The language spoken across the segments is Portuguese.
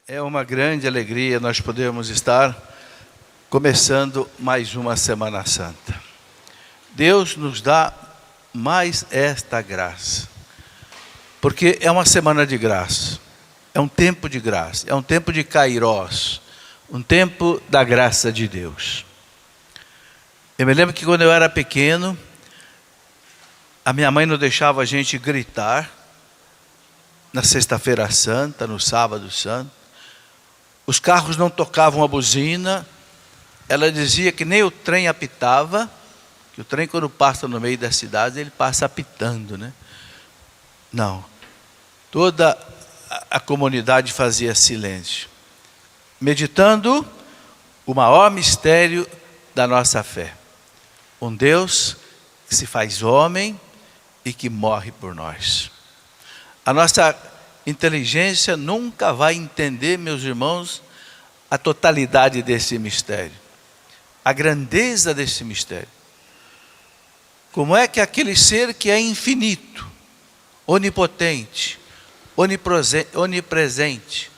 É uma grande alegria nós podermos estar começando mais uma Semana Santa. Deus nos dá mais esta graça, porque é uma semana de graça, é um tempo de graça, é um tempo de kairós, um tempo da graça de Deus. Eu me lembro que quando eu era pequeno, a minha mãe não deixava a gente gritar na Sexta-feira Santa, no Sábado Santo. Os carros não tocavam a buzina. Ela dizia que nem o trem apitava, que o trem quando passa no meio das cidades, ele passa apitando, né? Não. Toda a comunidade fazia silêncio, meditando o maior mistério da nossa fé. Um Deus que se faz homem e que morre por nós. A nossa inteligência nunca vai entender, meus irmãos, a totalidade desse mistério, a grandeza desse mistério. Como é que aquele ser que é infinito, onipotente, onipresente,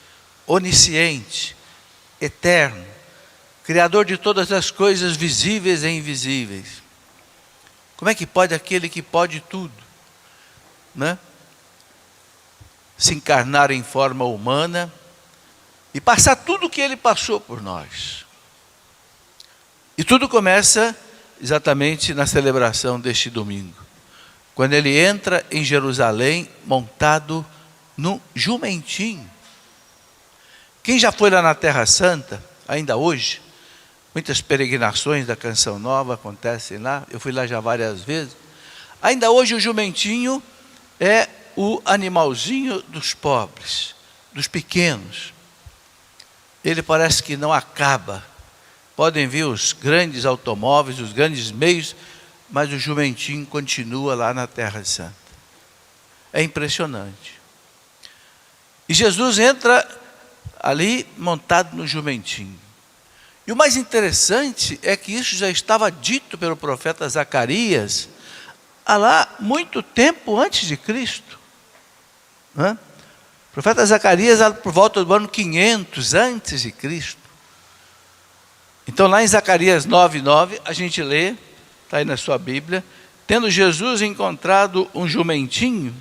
onisciente, eterno, Criador de todas as coisas visíveis e invisíveis, como é que pode aquele que pode tudo, né? Se encarnar em forma humana e passar tudo o que ele passou por nós? E tudo começa exatamente na celebração deste domingo, quando ele entra em Jerusalém montado num jumentinho. Quem já foi lá na Terra Santa, ainda hoje, muitas peregrinações da Canção Nova acontecem lá, eu fui lá já várias vezes. Ainda hoje o jumentinho é o animalzinho dos pobres, dos pequenos. Ele parece que não acaba. Podem vir os grandes automóveis, os grandes meios, mas o jumentinho continua lá na Terra Santa. É impressionante. E Jesus entra ali montado no jumentinho. E o mais interessante é que isso já estava dito pelo profeta Zacarias há lá muito tempo antes de Cristo. O profeta Zacarias, por volta do ano 500 antes de Cristo. Então lá em Zacarias 9:9, a gente lê, está aí na sua Bíblia: tendo Jesus encontrado um jumentinho,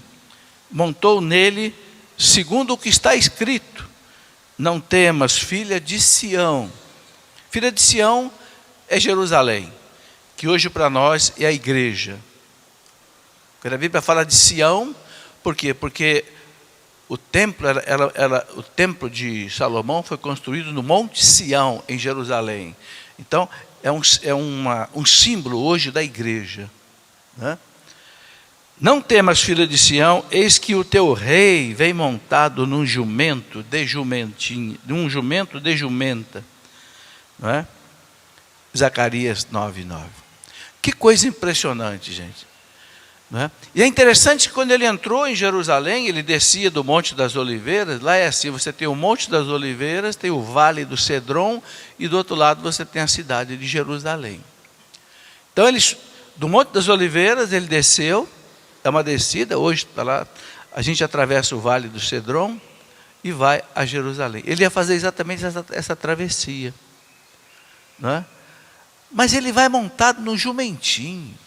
montou nele, segundo o que está escrito: não temas, filha de Sião. Filha de Sião é Jerusalém, que hoje para nós é a igreja. Quando a Bíblia fala de Sião, por quê? Porque o templo de Salomão foi construído no Monte Sião, em Jerusalém. Então, é um símbolo hoje da igreja, né? Não temas, filha de Sião, eis que o teu rei vem montado num jumento de jumenta. Não é? Zacarias 9:9. Que coisa impressionante, gente. Não é? E é interessante que quando ele entrou em Jerusalém, ele descia do Monte das Oliveiras. Lá é assim: você tem o Monte das Oliveiras, tem o Vale do Cedron, e do outro lado você tem a cidade de Jerusalém. Então, do Monte das Oliveiras, ele desceu, é uma descida, hoje está lá, a gente atravessa o Vale do Cedron e vai a Jerusalém. Ele ia fazer exatamente essa travessia, não é? Mas ele vai montado no jumentinho.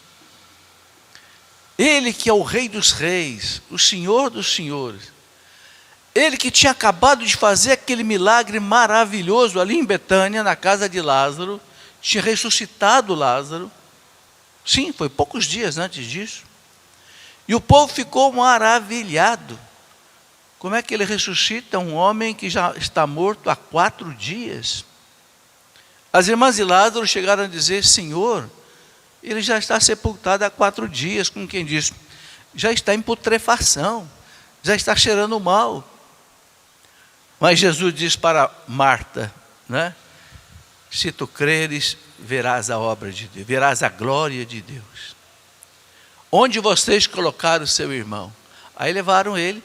Ele que é o Rei dos Reis, o Senhor dos Senhores, ele que tinha acabado de fazer aquele milagre maravilhoso ali em Betânia, na casa de Lázaro, tinha ressuscitado Lázaro. Sim, foi poucos dias antes disso. E o povo ficou maravilhado. Como é que ele ressuscita um homem que já está morto há 4 dias? As irmãs de Lázaro chegaram a dizer: Senhor, ele já está sepultado há 4 dias, como quem diz, já está em putrefação, já está cheirando mal. Mas Jesus diz para Marta, né? Se tu creres, verás a obra de Deus, verás a glória de Deus. Onde vocês colocaram o seu irmão? Aí levaram ele,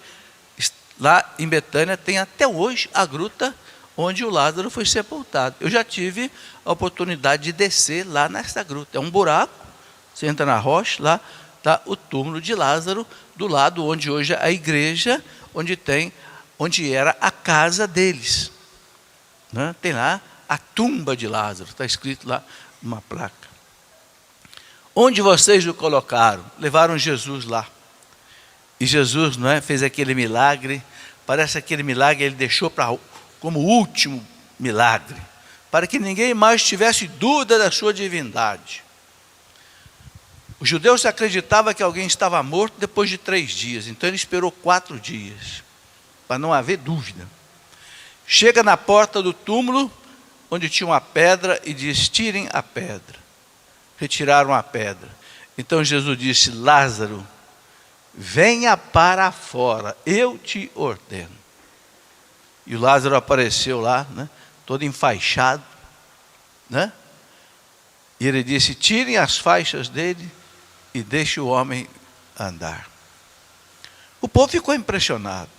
lá em Betânia tem até hoje a gruta onde o Lázaro foi sepultado. Eu já tive a oportunidade de descer lá nessa gruta. É um buraco, você entra na rocha, lá está o túmulo de Lázaro, do lado onde hoje é a igreja, onde tem onde era a casa deles. Né? Tem lá a tumba de Lázaro, está escrito lá numa placa. Onde vocês o colocaram? Levaram Jesus lá. E Jesus, não é, fez aquele milagre, parece aquele milagre ele deixou como último milagre, para que ninguém mais tivesse dúvida da sua divindade. Os judeus acreditavam que alguém estava morto depois de 3 dias, então ele esperou 4 dias, para não haver dúvida. Chega na porta do túmulo, onde tinha uma pedra, e diz: tirem a pedra. Retiraram a pedra. Então Jesus disse: Lázaro, venha para fora, eu te ordeno. E o Lázaro apareceu lá, né, todo enfaixado, né? E ele disse: tirem as faixas dele e deixe o homem andar. O povo ficou impressionado.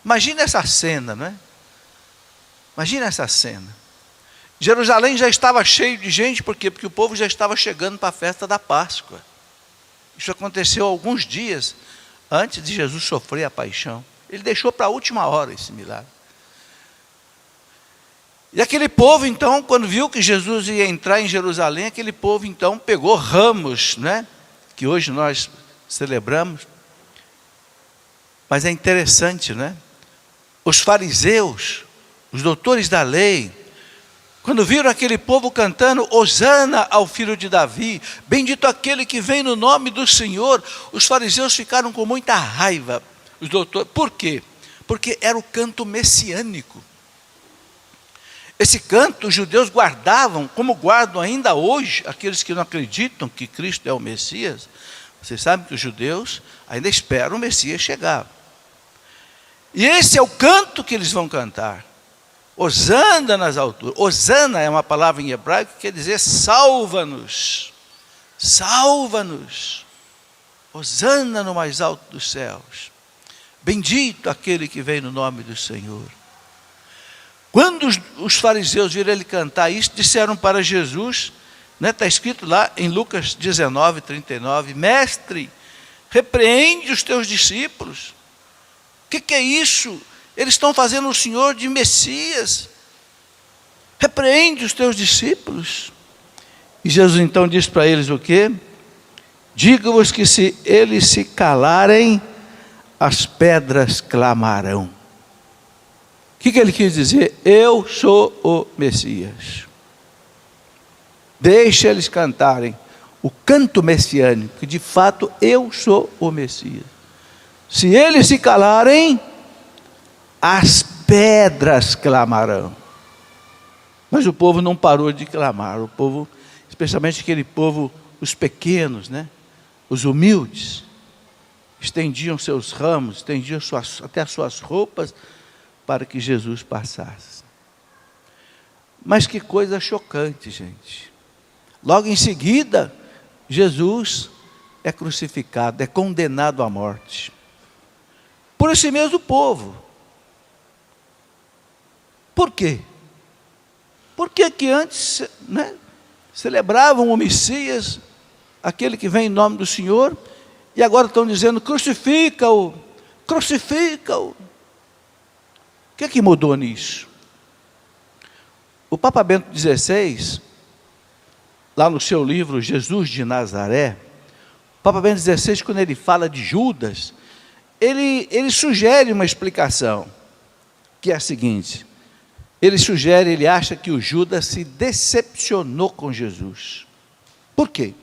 Imagina essa cena, não é? Imagina essa cena. Jerusalém já estava cheio de gente, por quê? Porque o povo já estava chegando para a festa da Páscoa. Isso aconteceu alguns dias antes de Jesus sofrer a paixão. Ele deixou para a última hora esse milagre. E aquele povo, então, quando viu que Jesus ia entrar em Jerusalém, aquele povo, então, pegou ramos, né? Que hoje nós celebramos. Mas é interessante, né? Os fariseus, os doutores da lei, quando viram aquele povo cantando Hosana ao filho de Davi, bendito aquele que vem no nome do Senhor, os fariseus ficaram com muita raiva. Os doutores, por quê? Porque era o canto messiânico. Esse canto os judeus guardavam, como guardam ainda hoje, aqueles que não acreditam que Cristo é o Messias. Vocês sabem que os judeus ainda esperam o Messias chegar. E esse é o canto que eles vão cantar. Hosana nas alturas. Hosana é uma palavra em hebraico que quer dizer salva-nos. Salva-nos. Hosana no mais alto dos céus. Bendito aquele que vem no nome do Senhor. Quando os fariseus viram ele cantar isso, disseram para Jesus, né, está escrito lá em Lucas 19, 39, mestre, repreende os teus discípulos. O que é isso? Eles estão fazendo o Senhor de Messias. Repreende os teus discípulos. E Jesus então diz para eles o quê? Digo-vos que se eles se calarem, as pedras clamarão. O que ele quis dizer? Eu sou o Messias. Deixa eles cantarem o canto messiânico, que de fato eu sou o Messias. Se eles se calarem, as pedras clamarão. Mas o povo não parou de clamar. O povo, especialmente aquele povo, os pequenos, né? Os humildes, estendiam seus ramos, estendiam até as suas roupas, para que Jesus passasse. Mas que coisa chocante, gente. Logo em seguida, Jesus é crucificado, é condenado à morte. Por esse mesmo povo. Por quê? Porque que antes, né, celebravam o Messias, aquele que vem em nome do Senhor, e agora estão dizendo, crucifica-o, crucifica-o. O que mudou nisso? O Papa Bento XVI, lá no seu livro Jesus de Nazaré, o Papa Bento XVI, quando ele fala de Judas, ele sugere uma explicação, que é a seguinte: ele acha que o Judas se decepcionou com Jesus. Por quê?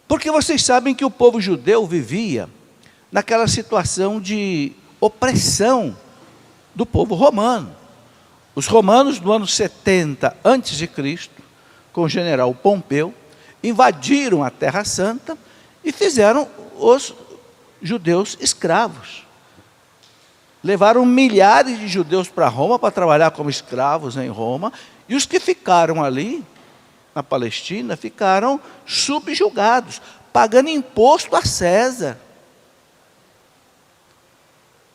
Porque vocês sabem que o povo judeu vivia naquela situação de opressão do povo romano. Os romanos, no ano 70 a.C., com o general Pompeu, invadiram a Terra Santa e fizeram os judeus escravos. Levaram milhares de judeus para Roma para trabalhar como escravos em Roma, e os que ficaram ali, na Palestina, ficaram subjugados, pagando imposto a César.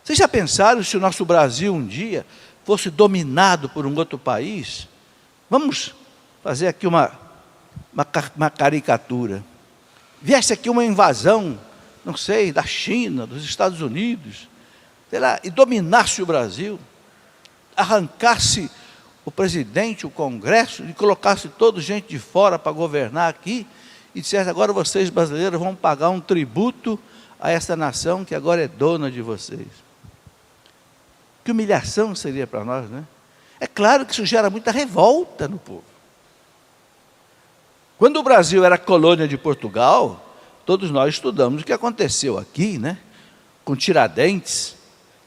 Vocês já pensaram se o nosso Brasil um dia fosse dominado por um outro país? Vamos fazer aqui uma caricatura. Viesse aqui uma invasão, não sei, da China, dos Estados Unidos, sei lá, e dominasse o Brasil, arrancasse o presidente, o Congresso, e colocasse toda gente de fora para governar aqui, e dissesse: agora vocês brasileiros vão pagar um tributo a essa nação que agora é dona de vocês. Que humilhação seria para nós, né? É claro que isso gera muita revolta no povo. Quando o Brasil era colônia de Portugal, todos nós estudamos o que aconteceu aqui, né? Com Tiradentes,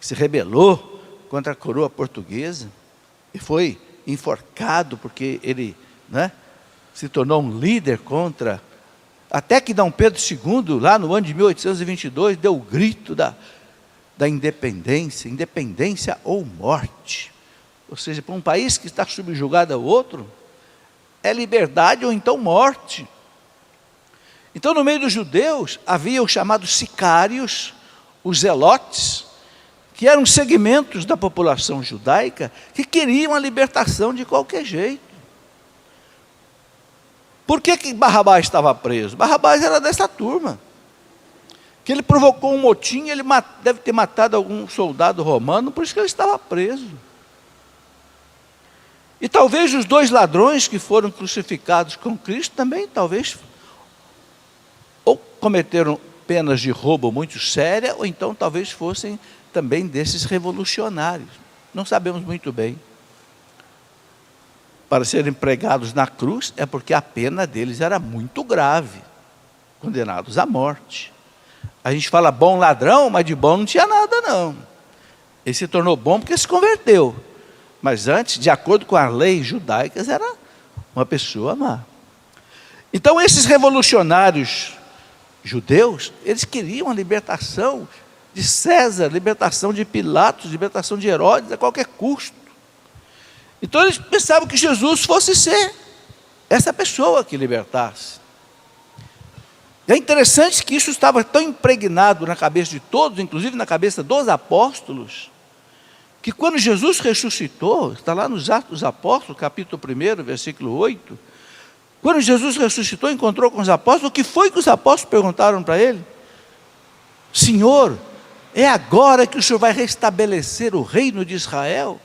que se rebelou contra a coroa portuguesa e foi enforcado porque ele, né, se tornou um líder contra... Até que Dom Pedro II, lá no ano de 1822, deu o grito da independência, independência ou morte. Ou seja, para um país que está subjugado ao outro, é liberdade ou então morte. Então, no meio dos judeus, havia os chamados sicários, os zelotes, que eram segmentos da população judaica que queriam a libertação de qualquer jeito. Por que Barrabás estava preso? Barrabás era dessa turma, que ele provocou um motim, ele deve ter matado algum soldado romano, por isso que ele estava preso. E talvez os 2 ladrões que foram crucificados com Cristo também, talvez, ou cometeram penas de roubo muito séria, ou então talvez fossem também desses revolucionários. Não sabemos muito bem. Para serem pregados na cruz, é porque a pena deles era muito grave, condenados à morte. A gente fala bom ladrão, mas de bom não tinha nada não. Ele se tornou bom porque se converteu. Mas antes, de acordo com as leis judaicas, era uma pessoa má. Então esses revolucionários judeus, eles queriam a libertação de César, libertação de Pilatos, libertação de Herodes a qualquer custo. Então eles pensavam que Jesus fosse ser essa pessoa que libertasse. E é interessante que isso estava tão impregnado na cabeça de todos, inclusive na cabeça dos apóstolos, que quando Jesus ressuscitou, está lá nos Atos dos Apóstolos, capítulo 1, versículo 8, quando Jesus ressuscitou, encontrou com os apóstolos, o que foi que os apóstolos perguntaram para ele? Senhor, é agora que o Senhor vai restabelecer o reino de Israel?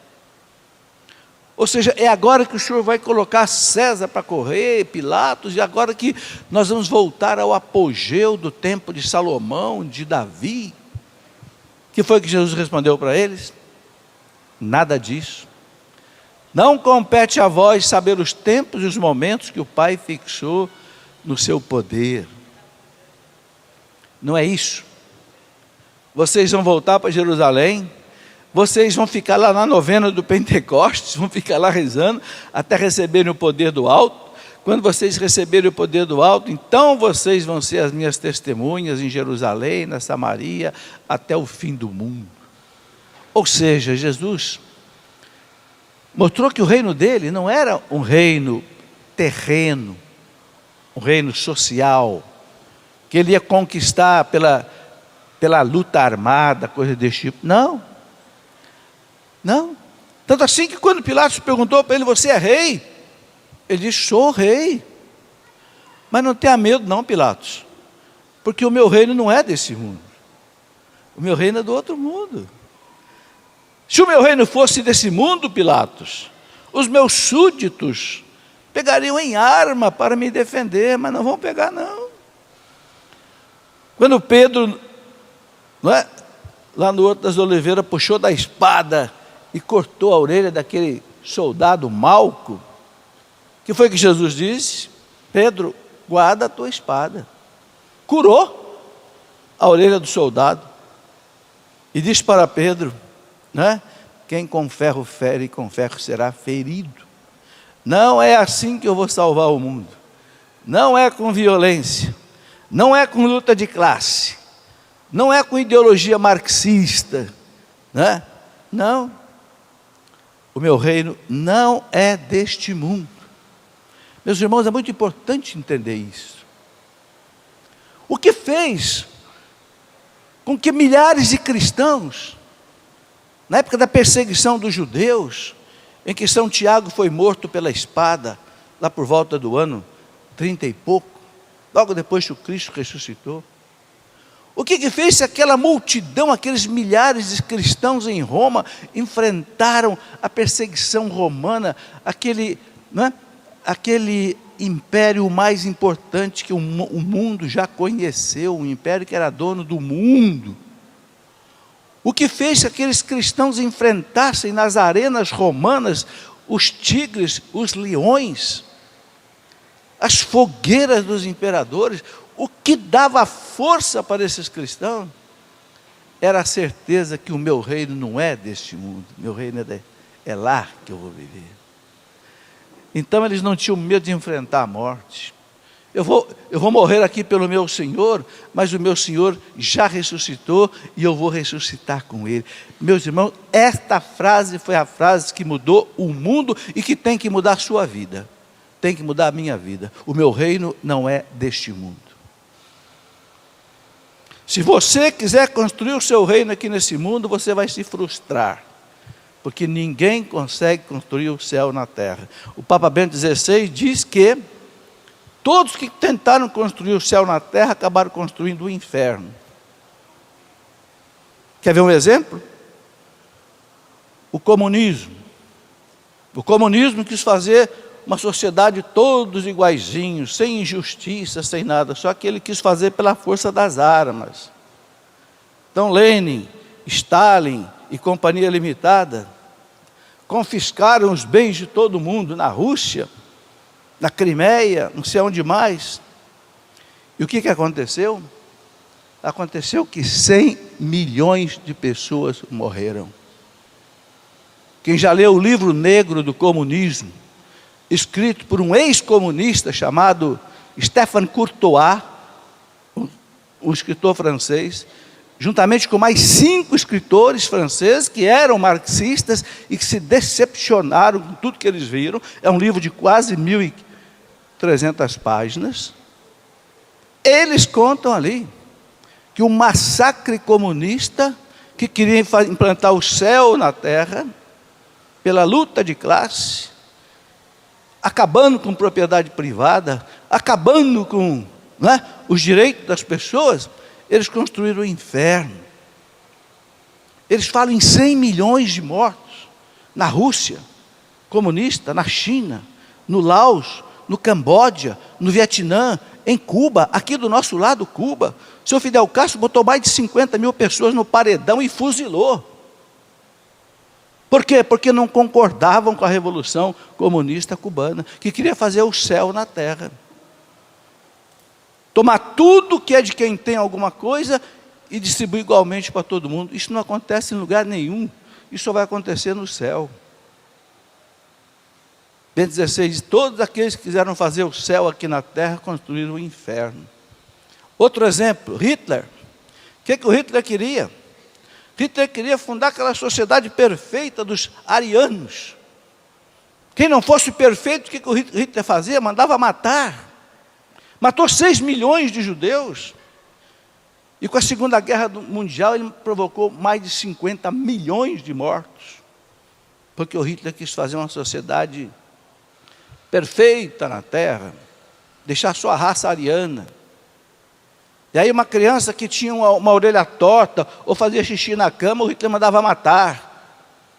Ou seja, é agora que o Senhor vai colocar César para correr, Pilatos, e agora que nós vamos voltar ao apogeu do tempo de Salomão, de Davi? O que foi que Jesus respondeu para eles? Nada disso. Não compete a vós saber os tempos e os momentos que o Pai fixou no seu poder. Não é isso. Vocês vão voltar para Jerusalém, vocês vão ficar lá na novena do Pentecostes, vão ficar lá rezando, até receberem o poder do alto. Quando vocês receberem o poder do alto, então vocês vão ser as minhas testemunhas em Jerusalém, na Samaria, até o fim do mundo. Ou seja, Jesus mostrou que o reino dele não era um reino terreno, um reino social, que ele ia conquistar pela luta armada, coisa desse tipo. Não. Não. Tanto assim que quando Pilatos perguntou para ele: você é rei? Ele disse: sou rei. Mas não tenha medo não, Pilatos, porque o meu reino não é desse mundo. O meu reino é do outro mundo. Se o meu reino fosse desse mundo, Pilatos, os meus súditos pegariam em arma para me defender, mas não vão pegar não. Quando Pedro, não é, lá no Horto das Oliveiras, puxou da espada e cortou a orelha daquele soldado Malco, o que foi que Jesus disse? Pedro, guarda a tua espada. Curou a orelha do soldado e disse para Pedro, né? Quem com ferro fere, com ferro será ferido. Não é assim que eu vou salvar o mundo. Não é com violência, não é com luta de classe, não é com ideologia marxista, né? Não. O meu reino não é deste mundo. Meus irmãos, é muito importante entender isso. O que fez com que milhares de cristãos, na época da perseguição dos judeus, em que São Tiago foi morto pela espada, lá por volta do ano 30 e pouco, logo depois que o Cristo ressuscitou, O que fez aquela multidão, aqueles milhares de cristãos em Roma, enfrentaram a perseguição romana, aquele império mais importante que o mundo já conheceu, um império que era dono do mundo. O que fez que aqueles cristãos enfrentassem nas arenas romanas os tigres, os leões, as fogueiras dos imperadores? O que dava força para esses cristãos era a certeza que o meu reino não é deste mundo, meu reino é lá que eu vou viver. Então eles não tinham medo de enfrentar a morte. Eu vou morrer aqui pelo meu Senhor, mas o meu Senhor já ressuscitou e eu vou ressuscitar com Ele. Meus irmãos, esta frase foi a frase que mudou o mundo e que tem que mudar a sua vida. Tem que mudar a minha vida. O meu reino não é deste mundo. Se você quiser construir o seu reino aqui nesse mundo, você vai se frustrar. Porque ninguém consegue construir o céu na terra. O Papa Bento XVI diz que todos que tentaram construir o céu na terra acabaram construindo o inferno. Quer ver um exemplo? O comunismo. O comunismo quis fazer uma sociedade todos iguaizinhos, sem injustiça, sem nada. Só que ele quis fazer pela força das armas. Então Lenin, Stalin e Companhia Limitada confiscaram os bens de todo mundo na Rússia, na Crimeia, não sei onde mais. E o que aconteceu? Aconteceu que 100 milhões de pessoas morreram. Quem já leu o livro negro do comunismo, escrito por um ex-comunista chamado Stéphane Courtois, um escritor francês, juntamente com mais 5 escritores franceses que eram marxistas e que se decepcionaram com tudo que eles viram. É um livro de quase 1.300 páginas. Eles contam ali que o massacre comunista, que queria implantar o céu na terra, pela luta de classe, acabando com propriedade privada, acabando com os direitos das pessoas, eles construíram o inferno. Eles falam em 100 milhões de mortos na Rússia comunista, na China, no Laos, no Camboja, no Vietnã, em Cuba, aqui do nosso lado, Cuba. O senhor Fidel Castro botou mais de 50 mil pessoas no paredão e fuzilou. Por quê? Porque não concordavam com a revolução comunista cubana, que queria fazer o céu na terra. Tomar tudo que é de quem tem alguma coisa e distribuir igualmente para todo mundo. Isso não acontece em lugar nenhum. Isso só vai acontecer no céu. Bento XVI diz: todos aqueles que quiseram fazer o céu aqui na terra construíram o inferno. Outro exemplo, Hitler. O que o Hitler queria? Hitler queria fundar aquela sociedade perfeita dos arianos. Quem não fosse perfeito, o que o Hitler fazia? Mandava matar. Matou 6 milhões de judeus. E com a Segunda Guerra Mundial, ele provocou mais de 50 milhões de mortos. Porque o Hitler quis fazer uma sociedade perfeita na terra, deixar só a raça ariana. E aí uma criança que tinha uma orelha torta, ou fazia xixi na cama, o Hitler mandava matar.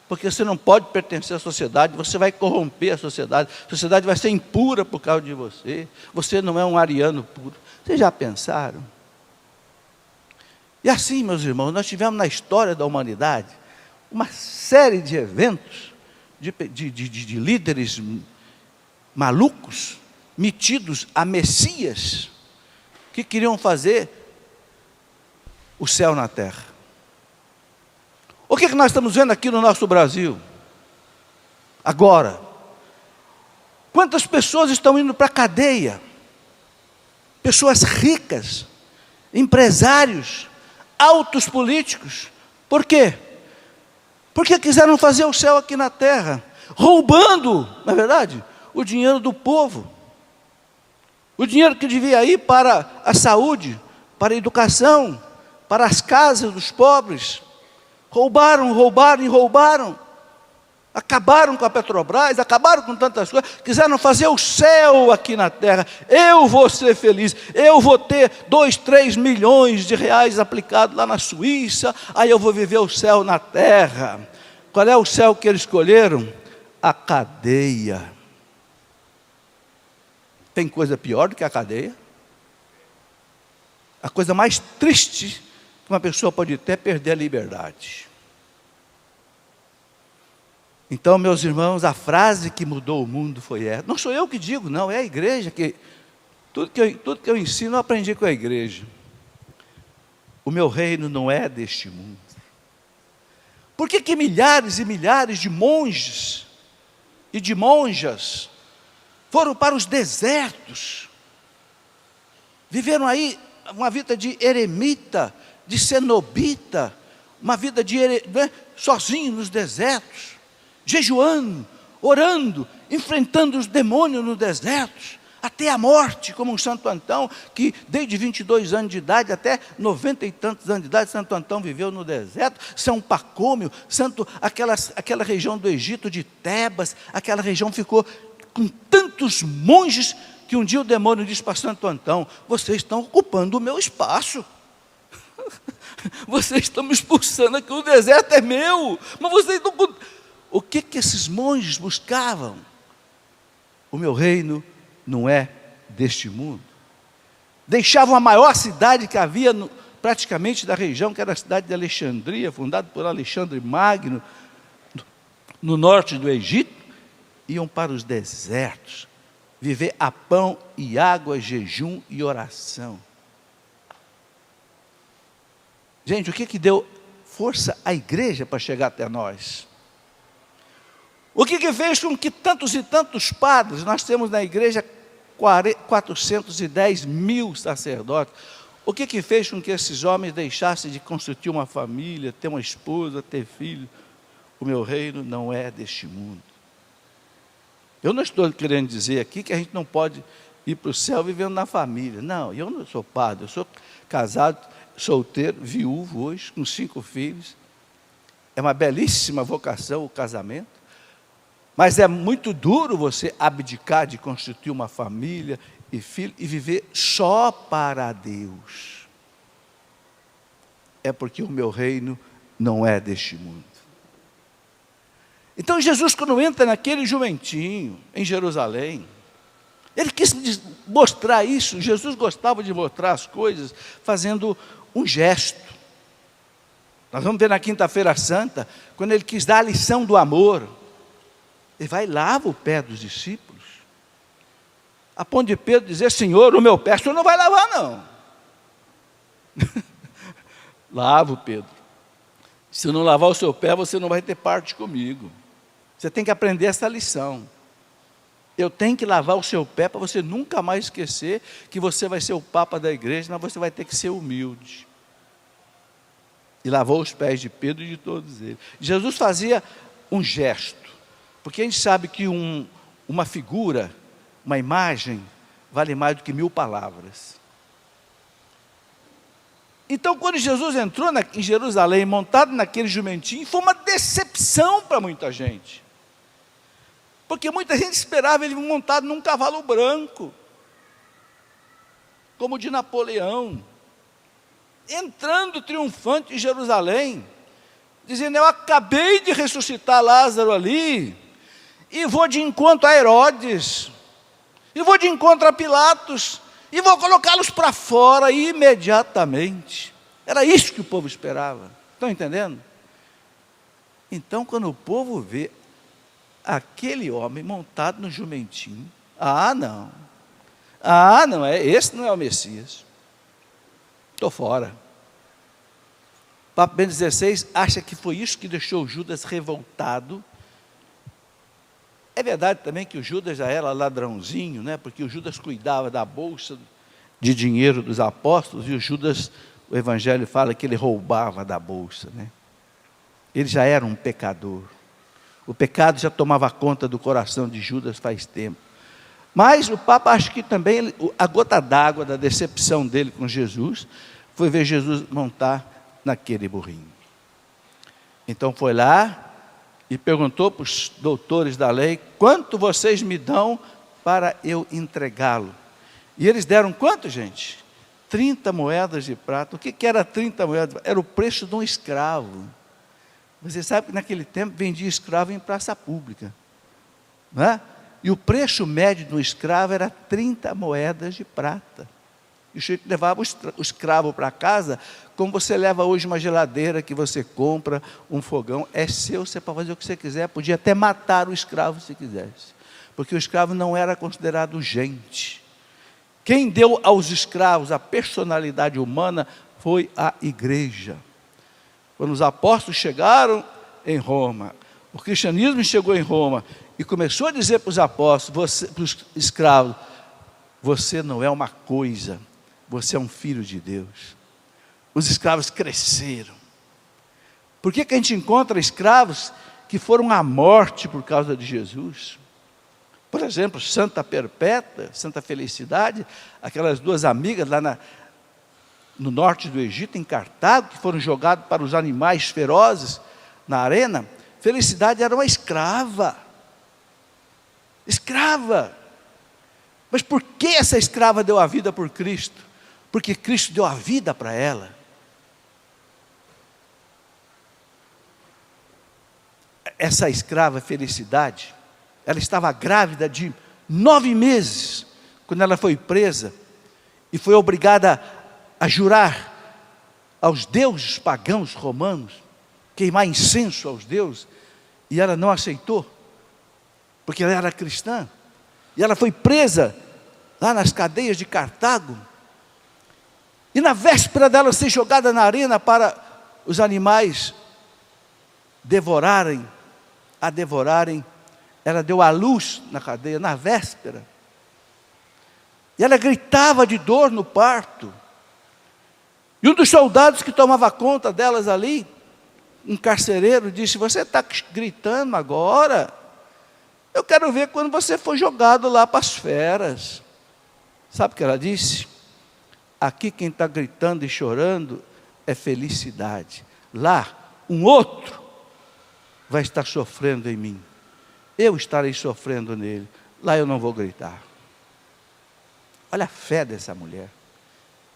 Porque você não pode pertencer à sociedade, você vai corromper a sociedade vai ser impura por causa de você. Você não é um ariano puro. Vocês já pensaram? E assim, meus irmãos, nós tivemos na história da humanidade uma série de eventos, de líderes malucos, metidos a messias, que queriam fazer o céu na terra. O que nós estamos vendo aqui no nosso Brasil? Agora, quantas pessoas estão indo para a cadeia? Pessoas ricas, empresários, altos políticos. Por quê? Porque quiseram fazer o céu aqui na terra, roubando, na verdade, o dinheiro do povo. O dinheiro que devia ir para a saúde, para a educação, para as casas dos pobres. Roubaram. Acabaram com a Petrobras, acabaram com tantas coisas, quiseram fazer o céu aqui na terra. Eu vou ser feliz, eu vou ter 2, 3 milhões de reais aplicados lá na Suíça, aí eu vou viver o céu na terra. Qual é o céu que eles escolheram? A cadeia. Tem coisa pior do que a cadeia? A coisa mais triste que uma pessoa pode ter é perder a liberdade. Então, meus irmãos, a frase que mudou o mundo foi essa. Não sou eu que digo, não, é a igreja que... Tudo que eu ensino, eu aprendi com a igreja. O meu reino não é deste mundo. Por que milhares e milhares de monges e de monjas foram para os desertos? Viveram aí uma vida de eremita, de cenobita, uma vida de sozinho nos desertos, jejuando, orando, enfrentando os demônios no deserto, até a morte, como um Santo Antão, que desde 22 anos de idade até 90 e tantos anos de idade, Santo Antão viveu no deserto. São Pacômio, aquela região do Egito, de Tebas, aquela região ficou com tantos monges, que um dia o demônio disse para Santo Antão: vocês estão ocupando o meu espaço, vocês estão me expulsando aqui, o deserto é meu, mas vocês estão... O que esses monges buscavam? O meu reino não é deste mundo. Deixavam a maior cidade que havia praticamente da região, que era a cidade de Alexandria, fundada por Alexandre Magno, no norte do Egito, iam para os desertos, viver a pão e água, jejum e oração. Gente, o que deu força à igreja para chegar até nós? O que fez com que tantos e tantos padres, nós temos na igreja 410 mil sacerdotes, o que fez com que esses homens deixassem de constituir uma família, ter uma esposa, ter filho? O meu reino não é deste mundo. Eu não estou querendo dizer aqui que a gente não pode ir para o céu vivendo na família. Não, eu não sou padre, eu sou casado, solteiro, viúvo hoje, com 5 filhos. É uma belíssima vocação o casamento. Mas é muito duro você abdicar de constituir uma família e filho e viver só para Deus. É porque o meu reino não é deste mundo. Então Jesus, quando entra naquele jumentinho em Jerusalém, ele quis mostrar isso. Jesus gostava de mostrar as coisas fazendo um gesto. Nós vamos ver na quinta-feira santa, quando ele quis dar a lição do amor. Ele vai e lava o pé dos discípulos, a ponto de Pedro dizer: Senhor, o meu pé o senhor não vai lavar não. Lava o Pedro. Se eu não lavar o seu pé, você não vai ter parte comigo. Você tem que aprender essa lição. Eu tenho que lavar o seu pé para você nunca mais esquecer que você vai ser o papa da igreja, mas você vai ter que ser humilde. E lavou os pés de Pedro e de todos eles. Jesus fazia um gesto. Porque a gente sabe que uma figura, uma imagem, vale mais do que 1000 palavras. Então, quando Jesus entrou em Jerusalém, montado naquele jumentinho, foi uma decepção para muita gente. Porque muita gente esperava ele montado num cavalo branco, como o de Napoleão, entrando triunfante em Jerusalém, dizendo: eu acabei de ressuscitar Lázaro ali, e vou de encontro a Herodes, e vou de encontro a Pilatos, e vou colocá-los para fora imediatamente. Era isso que o povo esperava. Estão entendendo? Então, quando o povo vê aquele homem montado no jumentinho, não, esse não é o Messias, estou fora. Papa Bento XVI acha que foi isso que deixou Judas revoltado. É verdade também que o Judas já era ladrãozinho, né? Porque o Judas cuidava da bolsa de dinheiro dos apóstolos, e o Evangelho fala que ele roubava da bolsa, né? Ele já era um pecador. O pecado já tomava conta do coração de Judas faz tempo. Mas o Papa acha que também a gota d'água da decepção dele com Jesus foi ver Jesus montar naquele burrinho. Então foi lá, e perguntou para os doutores da lei: quanto vocês me dão para eu entregá-lo? E eles deram quanto, gente? 30 moedas de prata. O que era 30 moedas? Era o preço de um escravo. Você sabe que naquele tempo vendia escravo em praça pública, não é? E o preço médio de um escravo era 30 moedas de prata. E o sujeito levava o escravo para casa, como você leva hoje uma geladeira que você compra, um fogão, é seu, você pode fazer o que você quiser, podia até matar o escravo se quisesse, porque o escravo não era considerado gente. Quem deu aos escravos a personalidade humana foi a igreja. Quando os apóstolos chegaram em Roma, o cristianismo chegou em Roma e começou a dizer para os apóstolos, para os escravos: você não é uma coisa, você é um filho de Deus. Os escravos cresceram. Por que a gente encontra escravos que foram à morte por causa de Jesus? Por exemplo, Santa Perpétua, Santa Felicidade, aquelas duas amigas lá no norte do Egito, em Cartago, que foram jogados para os animais ferozes na arena. Felicidade era uma escrava. Escrava. Mas por que essa escrava deu a vida por Cristo? Porque Cristo deu a vida para ela. Essa escrava Felicidade, ela estava grávida de 9 meses, quando ela foi presa, e foi obrigada a jurar aos deuses pagãos romanos, queimar incenso aos deuses, e ela não aceitou, porque ela era cristã, e ela foi presa lá nas cadeias de Cartago, e na véspera dela ser jogada na arena para os animais a devorarem, ela deu à luz na cadeia, na véspera, e ela gritava de dor no parto, e um dos soldados que tomava conta delas ali, um carcereiro, disse: você está gritando agora? Eu quero ver quando você for jogado lá para as feras. Sabe o que ela disse? Aqui quem está gritando e chorando é Felicidade. Lá, um outro vai estar sofrendo em mim. Eu estarei sofrendo nele. Lá eu não vou gritar. Olha a fé dessa mulher.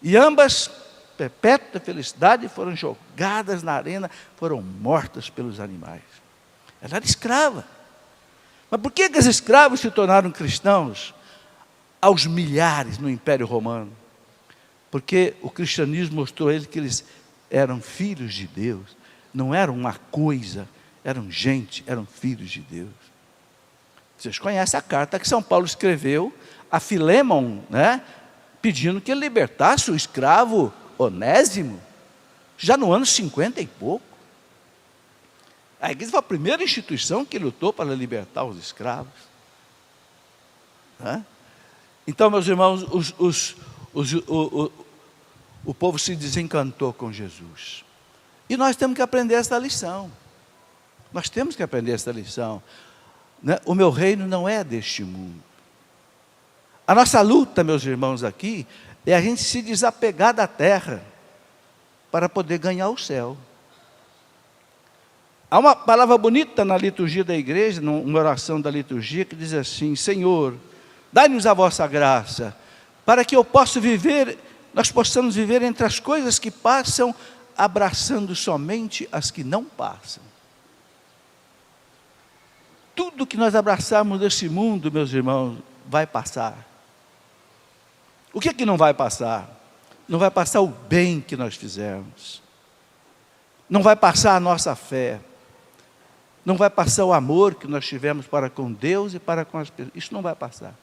E ambas, Perpétua e Felicidade, foram jogadas na arena, foram mortas pelos animais. Ela era escrava. Mas por que os escravos se tornaram cristãos? Aos milhares no Império Romano. Porque o cristianismo mostrou a eles que eles eram filhos de Deus. Não eram uma coisa, eram gente, eram filhos de Deus. Vocês conhecem a carta que São Paulo escreveu a Filémon, né? Pedindo que ele libertasse o escravo Onésimo, já no ano 50 e pouco. A igreja foi a primeira instituição que lutou para libertar os escravos. Né? Então, meus irmãos, o povo se desencantou com Jesus. E nós temos que aprender essa lição. Nós temos que aprender essa lição. Né? O meu reino não é deste mundo. A nossa luta, meus irmãos, aqui, é a gente se desapegar da terra para poder ganhar o céu. Há uma palavra bonita na liturgia da igreja, numa oração da liturgia, que diz assim: Senhor, dai-nos a vossa graça, para que nós possamos viver entre as coisas que passam, abraçando somente as que não passam. Tudo que nós abraçarmos desse mundo, meus irmãos, vai passar. O que não vai passar? Não vai passar o bem que nós fizermos. Não vai passar a nossa fé. Não vai passar o amor que nós tivemos para com Deus e para com as pessoas. Isso não vai passar.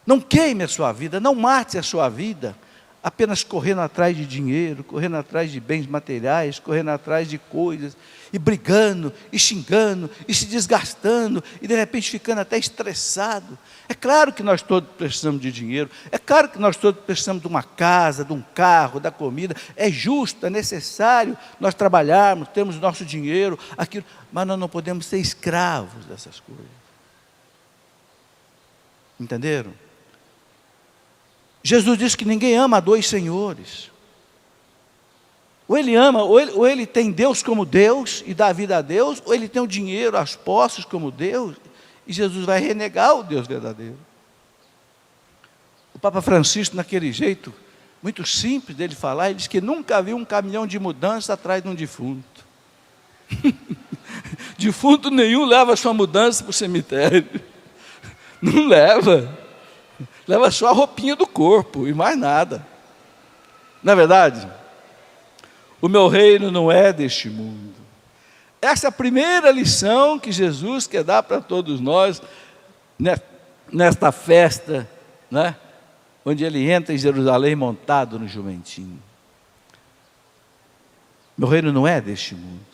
Não queime a sua vida, não mate a sua vida, apenas correndo atrás de dinheiro, correndo atrás de bens materiais, correndo atrás de coisas, e brigando, e xingando, e se desgastando, e de repente ficando até estressado. É claro que nós todos precisamos de dinheiro, é claro que nós todos precisamos de uma casa, de um carro, da comida, é justo, é necessário nós trabalharmos, temos nosso dinheiro, aquilo, mas nós não podemos ser escravos dessas coisas. Entenderam? Jesus disse que ninguém ama a dois senhores. Ou ele ama, ou ele tem Deus como Deus e dá a vida a Deus, ou ele tem o dinheiro, as posses como Deus, e Jesus vai renegar o Deus verdadeiro. O Papa Francisco, naquele jeito muito simples dele falar, ele diz que nunca viu um caminhão de mudança atrás de um defunto. Defunto nenhum leva a sua mudança para o cemitério. Não leva. Leva só a roupinha do corpo e mais nada. Não é verdade? O meu reino não é deste mundo. Essa é a primeira lição que Jesus quer dar para todos nós, nesta festa, né? Onde ele entra em Jerusalém montado no jumentinho. Meu reino não é deste mundo.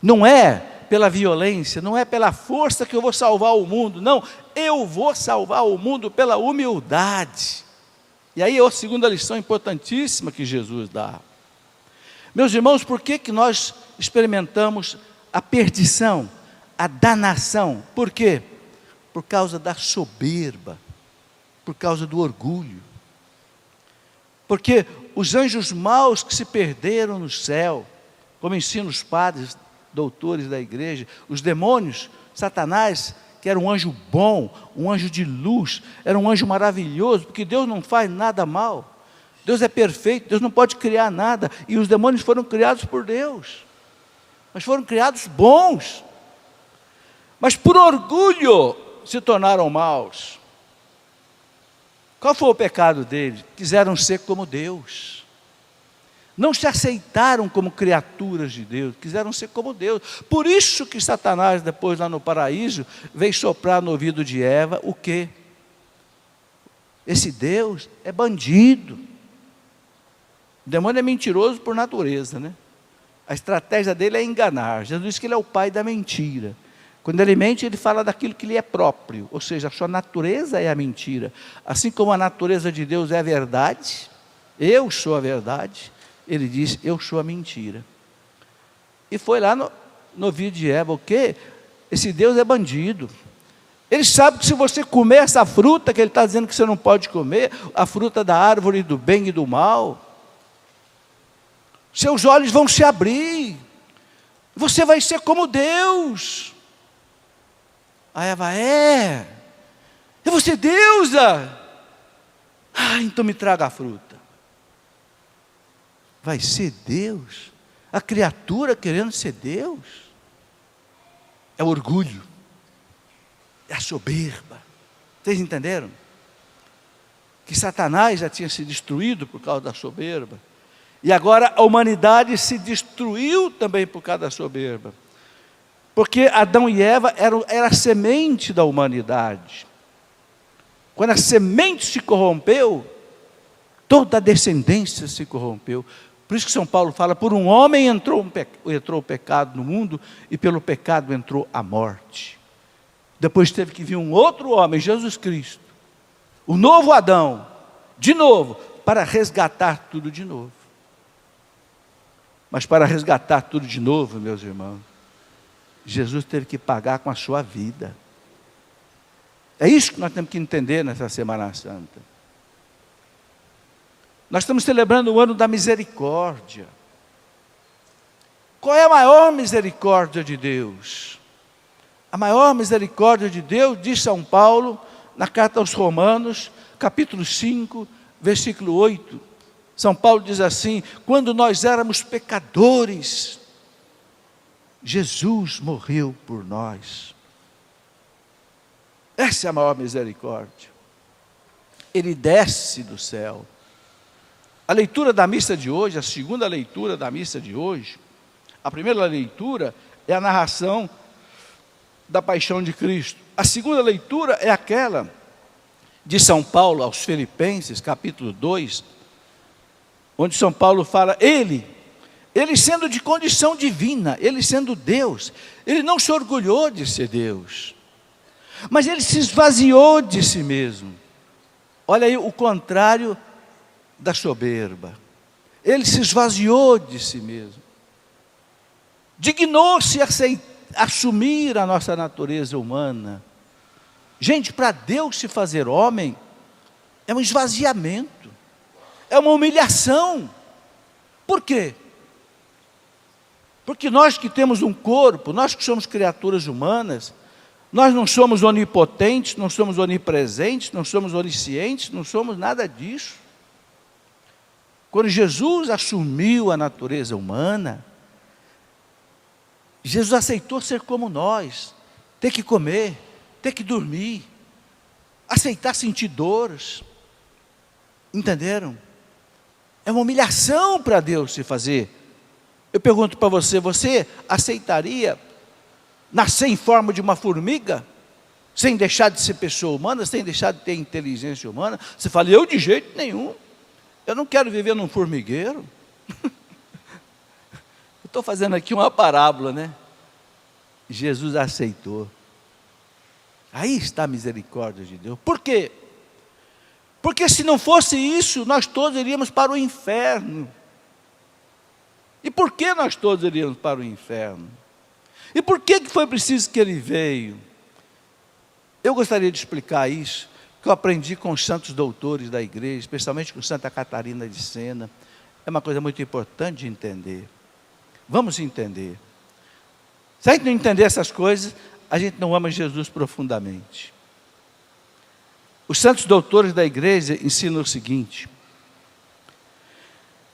Não é pela violência, não é pela força que eu vou salvar o mundo. Não, eu vou salvar o mundo pela humildade. E aí é a segunda lição importantíssima que Jesus dá. Meus irmãos, por que nós experimentamos a perdição, a danação? Por quê? Por causa da soberba, por causa do orgulho. Porque os anjos maus que se perderam no céu, como ensinam os padres, doutores da igreja, os demônios, Satanás, que era um anjo bom, um anjo de luz, era um anjo maravilhoso, porque Deus não faz nada mal. Deus é perfeito, Deus não pode criar nada, e os demônios foram criados por Deus, mas foram criados bons, mas por orgulho se tornaram maus. Qual foi o pecado deles? Quiseram ser como Deus, não se aceitaram como criaturas de Deus, quiseram ser como Deus. Por isso que Satanás, depois lá no paraíso, veio soprar no ouvido de Eva, o quê? Esse Deus é bandido. O demônio é mentiroso por natureza, né? A estratégia dele é enganar. Jesus diz que ele é o pai da mentira. Quando ele mente, ele fala daquilo que lhe é próprio, ou seja, a sua natureza é a mentira. Assim como a natureza de Deus é a verdade, eu sou a verdade, ele diz, eu sou a mentira. E foi lá no ouvido de Eva, o quê? Esse Deus é bandido. Ele sabe que se você comer essa fruta, que ele está dizendo que você não pode comer, a fruta da árvore do bem e do mal, seus olhos vão se abrir, você vai ser como Deus. A Eva eu vou ser deusa. Então me traga a fruta. Vai ser Deus? A criatura querendo ser Deus? É o orgulho, é a soberba. Vocês entenderam? Que Satanás já tinha se destruído por causa da soberba. E agora a humanidade se destruiu também por causa da soberba. Porque Adão e Eva eram a semente da humanidade. Quando a semente se corrompeu, toda a descendência se corrompeu. Por isso que São Paulo fala, por um homem entrou o pecado no mundo, e pelo pecado entrou a morte. Depois teve que vir um outro homem, Jesus Cristo, o novo Adão, de novo, para resgatar tudo de novo. Mas para resgatar tudo de novo, meus irmãos, Jesus teve que pagar com a sua vida. É isso que nós temos que entender nessa Semana Santa. Nós estamos celebrando o ano da misericórdia. Qual é a maior misericórdia de Deus? A maior misericórdia de Deus, diz São Paulo, na carta aos Romanos, capítulo 5, versículo 8. São Paulo diz assim, quando nós éramos pecadores, Jesus morreu por nós. Essa é a maior misericórdia. Ele desce do céu. A leitura da missa de hoje, a segunda leitura da missa de hoje, a primeira leitura é a narração da paixão de Cristo. A segunda leitura é aquela de São Paulo aos Filipenses, capítulo 2, onde São Paulo fala, ele sendo de condição divina, ele sendo Deus, ele não se orgulhou de ser Deus, mas ele se esvaziou de si mesmo. Olha aí o contrário da soberba. Ele se esvaziou de si mesmo. Dignou-se a assumir a nossa natureza humana. Gente, para Deus se fazer homem, é um esvaziamento, é uma humilhação. Por quê? Porque nós que temos um corpo, nós que somos criaturas humanas, nós não somos onipotentes, não somos onipresentes, não somos oniscientes, não somos nada disso. Quando Jesus assumiu a natureza humana, Jesus aceitou ser como nós, ter que comer, ter que dormir, aceitar sentir dores. Entenderam? É uma humilhação para Deus se fazer. Eu pergunto para você, você aceitaria nascer em forma de uma formiga, sem deixar de ser pessoa humana, sem deixar de ter inteligência humana? Você fala, eu de jeito nenhum, eu não quero viver num formigueiro. Eu estou fazendo aqui uma parábola, né? Jesus aceitou. Aí está a misericórdia de Deus. Por quê? Porque se não fosse isso, nós todos iríamos para o inferno. E por que nós todos iríamos para o inferno? E por que foi preciso que ele veio? Eu gostaria de explicar isso, que eu aprendi com os santos doutores da igreja, especialmente com Santa Catarina de Sena. É uma coisa muito importante de entender. Vamos entender. Se a gente não entender essas coisas, a gente não ama Jesus profundamente. Os santos doutores da igreja ensinam o seguinte,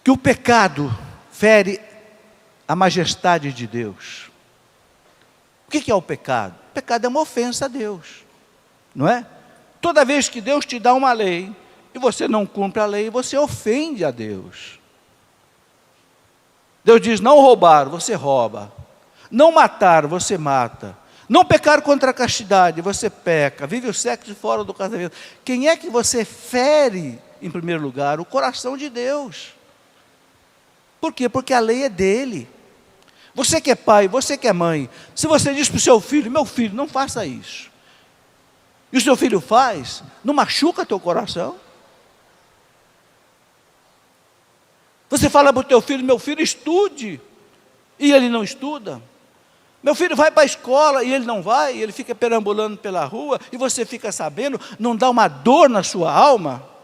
que o pecado fere a majestade de Deus. O que é o pecado? O pecado é uma ofensa a Deus, não é? Toda vez que Deus te dá uma lei, e você não cumpre a lei, você ofende a Deus. Deus diz, não roubar, você rouba. Não matar, você mata. Não pecar contra a castidade, você peca. Vive o sexo fora do casamento. Quem é que você fere, em primeiro lugar? O coração de Deus. Por quê? Porque a lei é dele. Você que é pai, você que é mãe, se você diz para o seu filho, meu filho, não faça isso, e o seu filho faz, não machuca teu coração? Você fala para o teu filho, meu filho, estude, e ele não estuda. Meu filho vai para a escola e ele não vai, ele fica perambulando pela rua, e você fica sabendo, não dá uma dor na sua alma?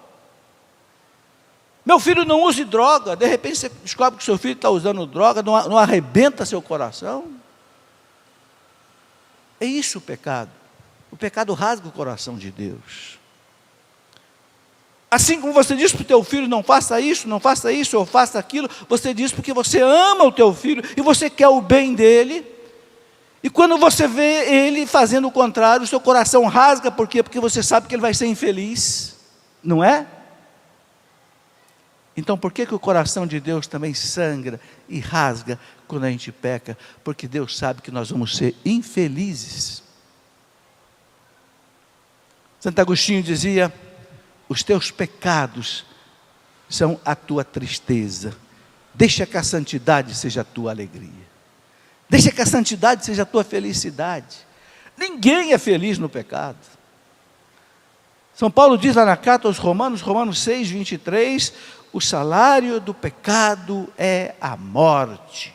Meu filho não use droga, de repente você descobre que seu filho está usando droga, não arrebenta seu coração? É isso o pecado. O pecado rasga o coração de Deus. Assim como você diz para o teu filho, não faça isso, ou faça aquilo, você diz porque você ama o teu filho, e você quer o bem dele, e quando você vê ele fazendo o contrário, o seu coração rasga, por quê? Porque você sabe que ele vai ser infeliz, não é? Então por que o coração de Deus também sangra e rasga quando a gente peca? Porque Deus sabe que nós vamos ser infelizes. Santo Agostinho dizia, os teus pecados são a tua tristeza, deixa que a santidade seja a tua alegria, deixa que a santidade seja a tua felicidade. Ninguém é feliz no pecado. São Paulo diz lá na carta aos Romanos, Romanos 6, 23, o salário do pecado é a morte,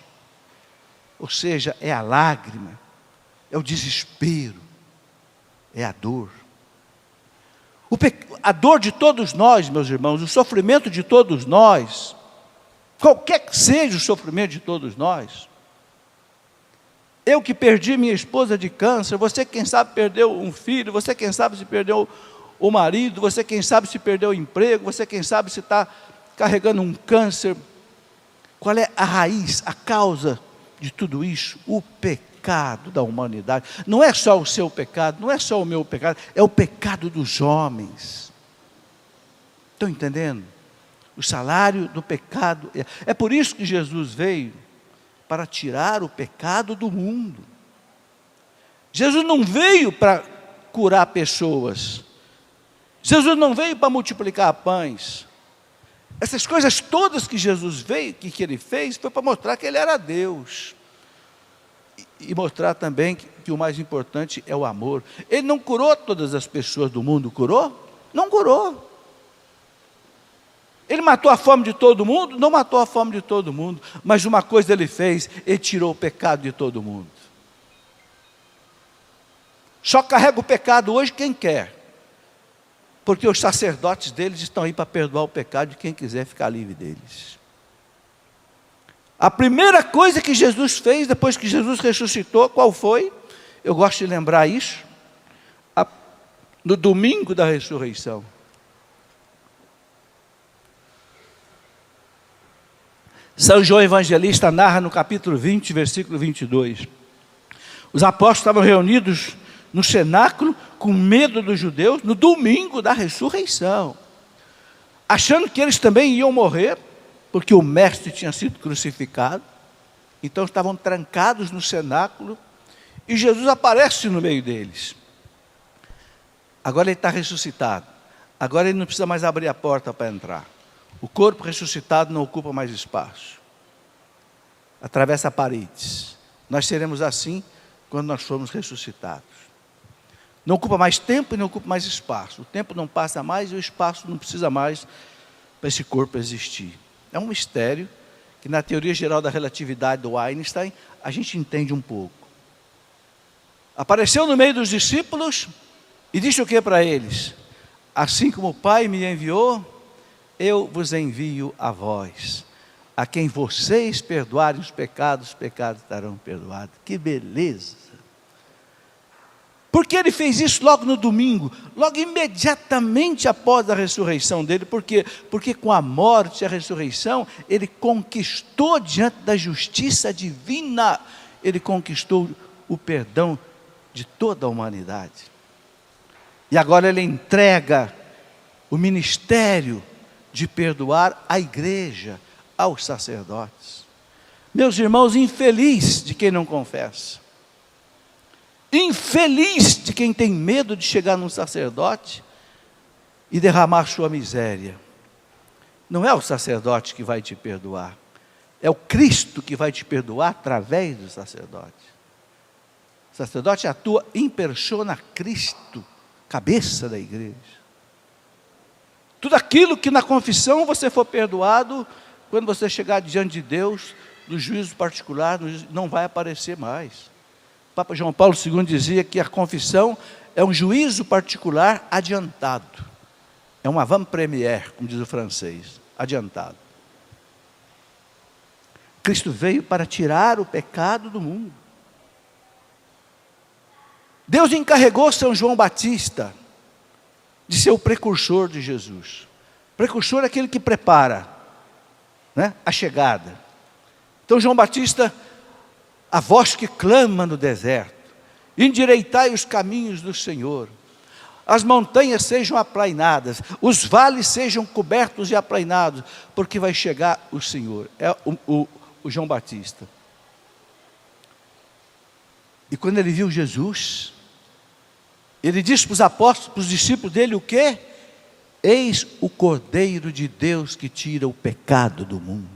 ou seja, é a lágrima, é o desespero, é a dor. A dor de todos nós, meus irmãos, o sofrimento de todos nós, qualquer que seja o sofrimento de todos nós. Eu que perdi minha esposa de câncer, você quem sabe perdeu um filho, você quem sabe se perdeu o marido, você quem sabe se perdeu o emprego, você quem sabe se está carregando um câncer. Qual é a raiz, a causa de tudo isso? O pecado da humanidade. Não é só o seu pecado, não é só o meu pecado, é o pecado dos homens. Estão entendendo? O salário do pecado. É por isso que Jesus veio, para tirar o pecado do mundo. Jesus não veio para curar pessoas. Jesus não veio para multiplicar pães. Essas coisas todas que Jesus veio, que ele fez, foi para mostrar que ele era Deus. E mostrar também que o mais importante é o amor. Ele não curou todas as pessoas do mundo, curou? Não curou. Ele matou a fome de todo mundo? Não matou a fome de todo mundo. Mas uma coisa ele fez, ele tirou o pecado de todo mundo. Só carrega o pecado hoje quem quer. Porque os sacerdotes deles estão aí para perdoar o pecado de quem quiser ficar livre deles. A primeira coisa que Jesus fez, depois que Jesus ressuscitou, qual foi? Eu gosto de lembrar isso, no domingo da ressurreição. São João Evangelista narra no capítulo 20, versículo 22. Os apóstolos estavam reunidos no cenáculo, com medo dos judeus, no domingo da ressurreição, achando que eles também iam morrer, porque o mestre tinha sido crucificado. Então estavam trancados no cenáculo, e Jesus aparece no meio deles. Agora ele está ressuscitado, agora ele não precisa mais abrir a porta para entrar. O corpo ressuscitado não ocupa mais espaço, atravessa paredes. Nós seremos assim quando nós formos ressuscitados. Não ocupa mais tempo e não ocupa mais espaço. O tempo não passa mais e o espaço não precisa mais para esse corpo existir. É um mistério que na teoria geral da relatividade do Einstein a gente entende um pouco. Apareceu no meio dos discípulos e disse o que para eles? Assim como o Pai me enviou, eu vos envio a vós. A quem vocês perdoarem os pecados estarão perdoados. Que beleza! Por que ele fez isso logo no domingo? Logo imediatamente após a ressurreição dele. Por quê? Porque com a morte e a ressurreição, ele conquistou diante da justiça divina, ele conquistou o perdão de toda a humanidade. E agora ele entrega o ministério de perdoar à igreja, aos sacerdotes. Meus irmãos, infeliz de quem não confessa. Infeliz de quem tem medo de chegar num sacerdote e derramar sua miséria. Não é o sacerdote que vai te perdoar, é o Cristo que vai te perdoar através do sacerdote. O sacerdote atua in persona Cristo, cabeça da igreja. Tudo aquilo que na confissão você for perdoado, quando você chegar diante de Deus, no juízo particular, não vai aparecer mais. O Papa João Paulo II dizia que a confissão é um juízo particular adiantado. É um avant-première, como diz o francês, adiantado. Cristo veio para tirar o pecado do mundo. Deus encarregou São João Batista de ser o precursor de Jesus. Precursor é aquele que prepara, né, a chegada. Então João Batista, a voz que clama no deserto, endireitai os caminhos do Senhor, as montanhas sejam aplainadas, os vales sejam cobertos e aplainados, porque vai chegar o Senhor. É o João Batista. E quando ele viu Jesus, ele disse para os apóstolos, para os discípulos dele o quê? Eis o Cordeiro de Deus que tira o pecado do mundo.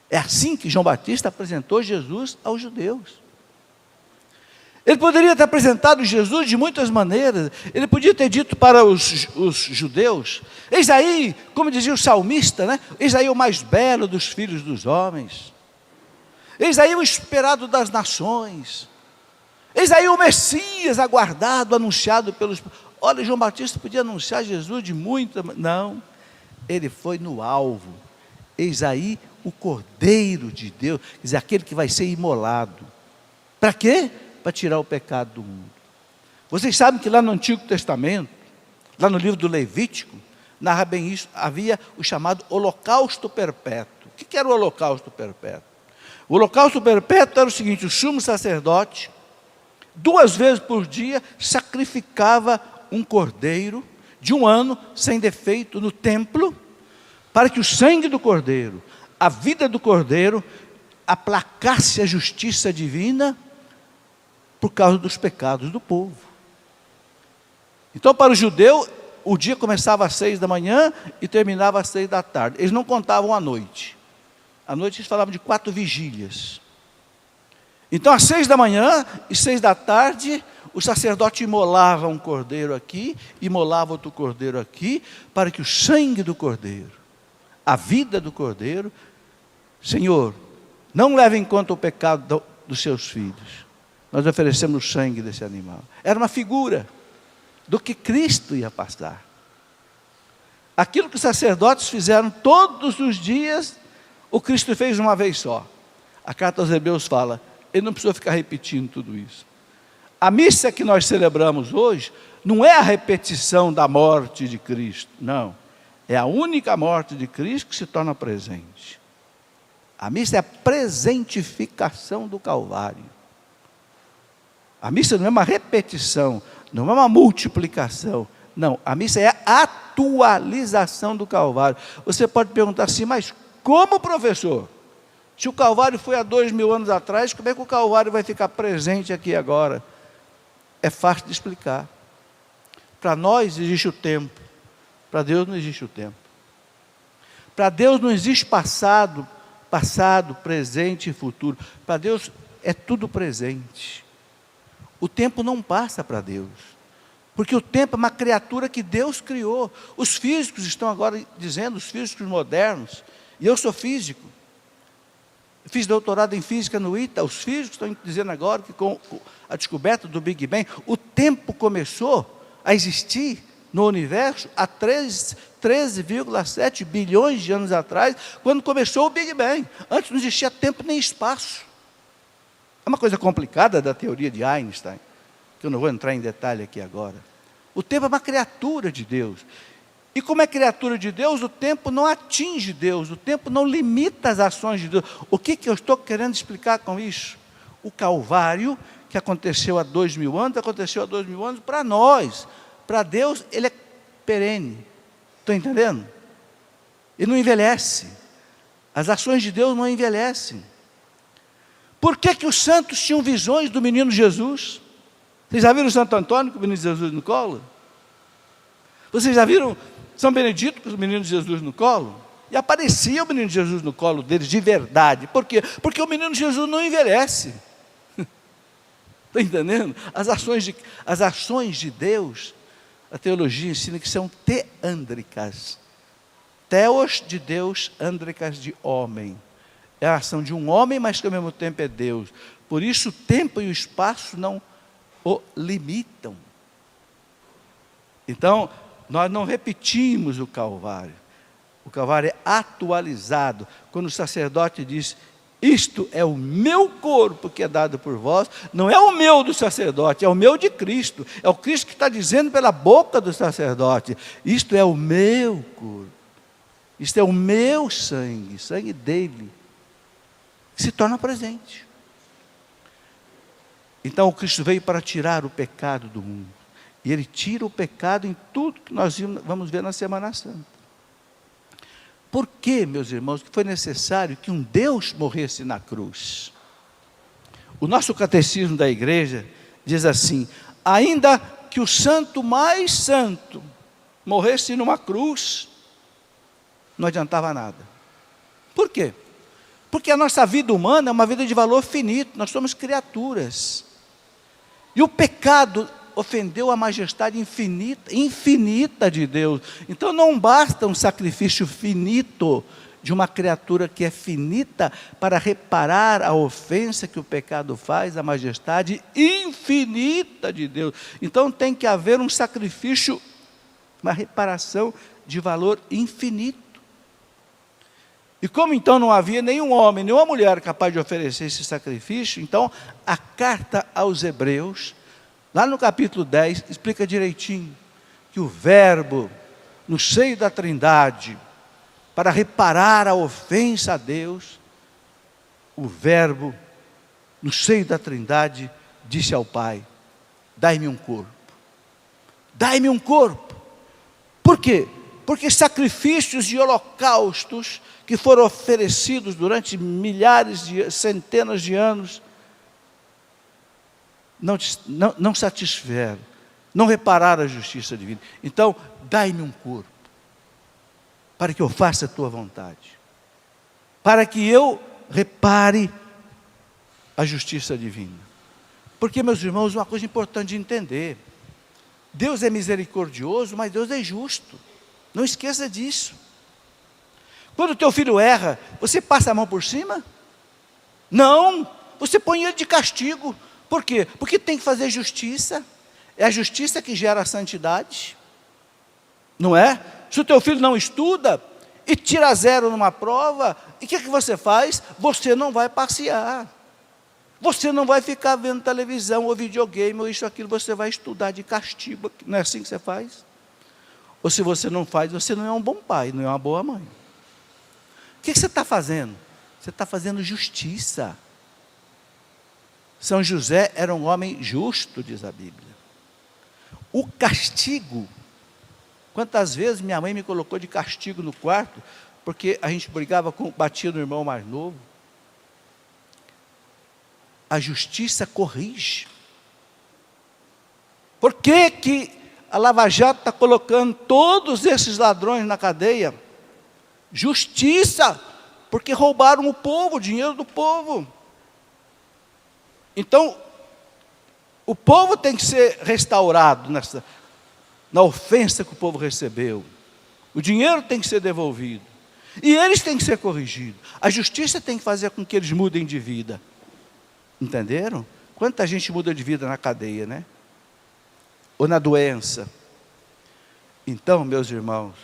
É assim que João Batista apresentou Jesus aos judeus. Ele poderia ter apresentado Jesus de muitas maneiras. Ele podia ter dito para os judeus: eis aí, como dizia o salmista, né? Eis aí o mais belo dos filhos dos homens. Eis aí o esperado das nações. Eis aí o Messias aguardado, anunciado pelos... Olha, João Batista podia anunciar Jesus de muita... Não, ele foi no alvo. Eis aí o Cordeiro de Deus, quer dizer, aquele que vai ser imolado. Para quê? Para tirar o pecado do mundo. Vocês sabem que lá no Antigo Testamento, lá no livro do Levítico, narra bem isso, havia o chamado holocausto perpétuo. O que era o holocausto perpétuo? O holocausto perpétuo era o seguinte: o sumo sacerdote, 2 vezes por dia, sacrificava um cordeiro de 1 ano, sem defeito, no templo, para que o sangue do cordeiro, a vida do cordeiro, aplacasse a justiça divina, por causa dos pecados do povo. Então, para o judeu, o dia começava às 6 da manhã e terminava às 6 da tarde. Eles não contavam a noite. À noite eles falavam de 4 vigílias. Então, às 6 da manhã e 6 da tarde, o sacerdote imolava um cordeiro aqui, imolava outro cordeiro aqui, para que o sangue do cordeiro, a vida do cordeiro, Senhor, não leve em conta o pecado dos seus filhos. Nós oferecemos o sangue desse animal. Era uma figura do que Cristo ia passar. Aquilo que os sacerdotes fizeram todos os dias, O Cristo fez uma vez só. A carta aos Hebreus fala, ele não precisou ficar repetindo tudo isso. A missa que nós celebramos hoje não é a repetição da morte de Cristo, não. É a única morte de Cristo que se torna presente. A missa é a presentificação do Calvário. A missa não é uma repetição, não é uma multiplicação. Não, a missa é a atualização do Calvário. Você pode perguntar assim, mas como, professor? Se o Calvário foi há 2000 anos atrás, como é que o Calvário vai ficar presente aqui agora? É fácil de explicar. Para nós existe o tempo, para Deus não existe o tempo. Para Deus não existe passado, presente e futuro. Para Deus é tudo presente. O tempo não passa para Deus, porque o tempo é uma criatura que Deus criou. Os físicos estão agora dizendo, os físicos modernos, e eu sou físico, fiz doutorado em física no ITA, os físicos estão dizendo agora que com a descoberta do Big Bang, o tempo começou a existir no universo há 13,7 bilhões de anos atrás, quando começou o Big Bang. Antes não existia tempo nem espaço. É uma coisa complicada da teoria de Einstein, que eu não vou entrar em detalhe aqui agora. O tempo é uma criatura de Deus. E como é criatura de Deus, o tempo não atinge Deus, o tempo não limita as ações de Deus. O que eu estou querendo explicar com isso? O Calvário, que aconteceu há 2000 anos, aconteceu há 2000 anos para nós. Para Deus, ele é perene. Estão entendendo? Ele não envelhece. As ações de Deus não envelhecem. Por que os santos tinham visões do menino Jesus? Vocês já viram Santo Antônio com o menino Jesus no colo? Vocês já viram São Benedito com o menino Jesus no colo? E aparecia o menino Jesus no colo deles de verdade. Por quê? Porque o menino Jesus não envelhece. Está entendendo? As ações de Deus, a teologia ensina que são teândricas. Theos de Deus, ândricas de homem. É a ação de um homem, mas que ao mesmo tempo é Deus. Por isso o tempo e o espaço não o limitam. Então, nós não repetimos o Calvário. O Calvário é atualizado. Quando o sacerdote diz, isto é o meu corpo que é dado por vós, não é o meu do sacerdote, é o meu de Cristo. É o Cristo que está dizendo pela boca do sacerdote, isto é o meu corpo. Isto é o meu sangue, sangue dele. Se torna presente. Então o Cristo veio para tirar o pecado do mundo. E ele tira o pecado em tudo que nós vamos ver na Semana Santa. Por que, meus irmãos, que foi necessário que um Deus morresse na cruz? O nosso catecismo da igreja diz assim, ainda que o santo mais santo morresse numa cruz, não adiantava nada. Por quê? Porque a nossa vida humana é uma vida de valor finito, nós somos criaturas. E o pecado ofendeu a majestade infinita de Deus. Então não basta um sacrifício finito de uma criatura que é finita para reparar a ofensa que o pecado faz à majestade infinita de Deus. Então tem que haver um sacrifício, uma reparação de valor infinito. E como então não havia nenhum homem, nenhuma mulher capaz de oferecer esse sacrifício, então a carta aos Hebreus, lá no capítulo 10, explica direitinho que o Verbo, no seio da Trindade, para reparar a ofensa a Deus, o Verbo, no seio da Trindade, disse ao Pai, dai-me um corpo. Dai-me um corpo. Por quê? Porque sacrifícios e holocaustos que foram oferecidos durante centenas de anos, não satisfizeram, não repararam a justiça divina. Então, dai-me um corpo, para que eu faça a tua vontade, para que eu repare a justiça divina. Porque, meus irmãos, uma coisa importante de entender, Deus é misericordioso, mas Deus é justo. Não esqueça disso. Quando o teu filho erra, você passa a mão por cima? Não, você põe ele de castigo. Por quê? Porque tem que fazer justiça. É a justiça que gera a santidade. Não é? Se o teu filho não estuda, e tira 0 numa prova, e o que você faz? Você não vai passear. Você não vai ficar vendo televisão ou videogame ou isso, aquilo, você vai estudar de castigo. Não é assim que você faz? Ou se você não faz, você não é um bom pai, não é uma boa mãe. O que você está fazendo? Você está fazendo justiça. São José era um homem justo, diz a Bíblia. O castigo, quantas vezes minha mãe me colocou de castigo no quarto, porque a gente batia no irmão mais novo. A justiça corrige. Por que a Lava Jato está colocando todos esses ladrões na cadeia? Justiça, porque roubaram o povo, o dinheiro do povo. Então, o povo tem que ser restaurado na ofensa que o povo recebeu. O dinheiro tem que ser devolvido. E eles têm que ser corrigidos. A justiça tem que fazer com que eles mudem de vida. Entenderam? Quanta gente muda de vida na cadeia, né? Ou na doença. Então, meus irmãos,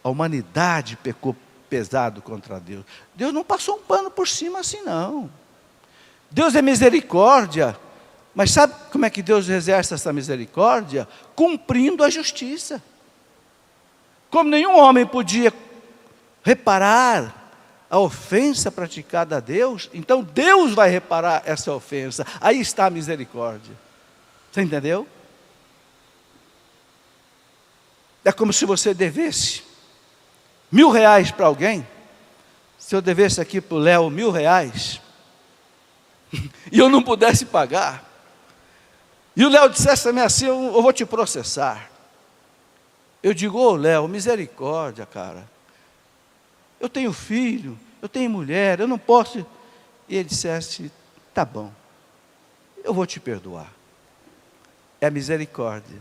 a humanidade pecou pesado contra Deus. Deus não passou um pano por cima assim, não. Deus é misericórdia. Mas sabe como é que Deus exerce essa misericórdia? Cumprindo a justiça. Como nenhum homem podia reparar a ofensa praticada a Deus, então Deus vai reparar essa ofensa. Aí está a misericórdia. Você entendeu? É como se você devesse R$1.000 para alguém. Se eu devesse aqui para o Léo R$1.000 e eu não pudesse pagar, e o Léo dissesse a mim assim, eu vou te processar. Eu digo, ô Léo, misericórdia, cara. Eu tenho filho, eu tenho mulher, eu não posso. E ele dissesse, tá bom, eu vou te perdoar. É a misericórdia.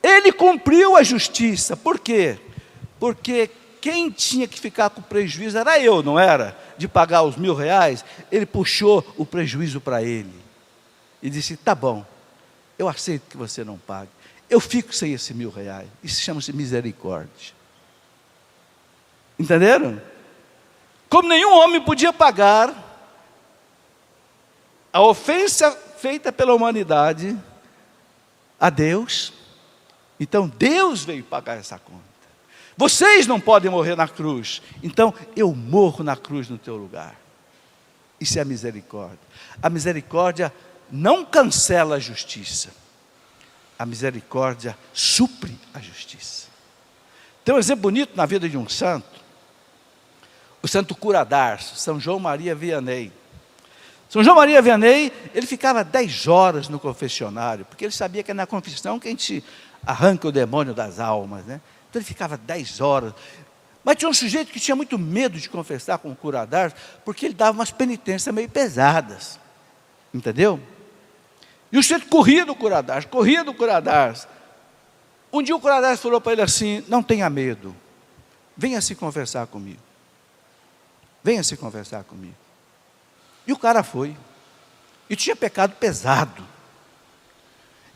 Ele cumpriu a justiça. Por quê? Porque quem tinha que ficar com prejuízo era eu, não era? De pagar os R$1.000, ele puxou o prejuízo para ele. E disse, tá bom, eu aceito que você não pague. Eu fico sem esse R$1.000. Isso chama-se misericórdia. Entenderam? Como nenhum homem podia pagar a ofensa feita pela humanidade a Deus, então Deus veio pagar essa conta. Vocês não podem morrer na cruz, então eu morro na cruz no teu lugar. Isso é a misericórdia. A misericórdia não cancela a justiça. A misericórdia supre a justiça. Tem um exemplo bonito na vida de um santo. O santo cura d'Ars, São João Maria Vianney. São João Maria Vianney, ele ficava 10 horas no confessionário, porque ele sabia que é na confissão que a gente arranca o demônio das almas, né? Então ele ficava 10 horas. Mas tinha um sujeito que tinha muito medo de confessar com o cura d'Ars, porque ele dava umas penitências meio pesadas. Entendeu? E o sujeito corria do cura d'Ars. Um dia o cura d'Ars falou para ele assim, não tenha medo, venha se conversar comigo. Venha se conversar comigo. E o cara foi. E tinha pecado pesado.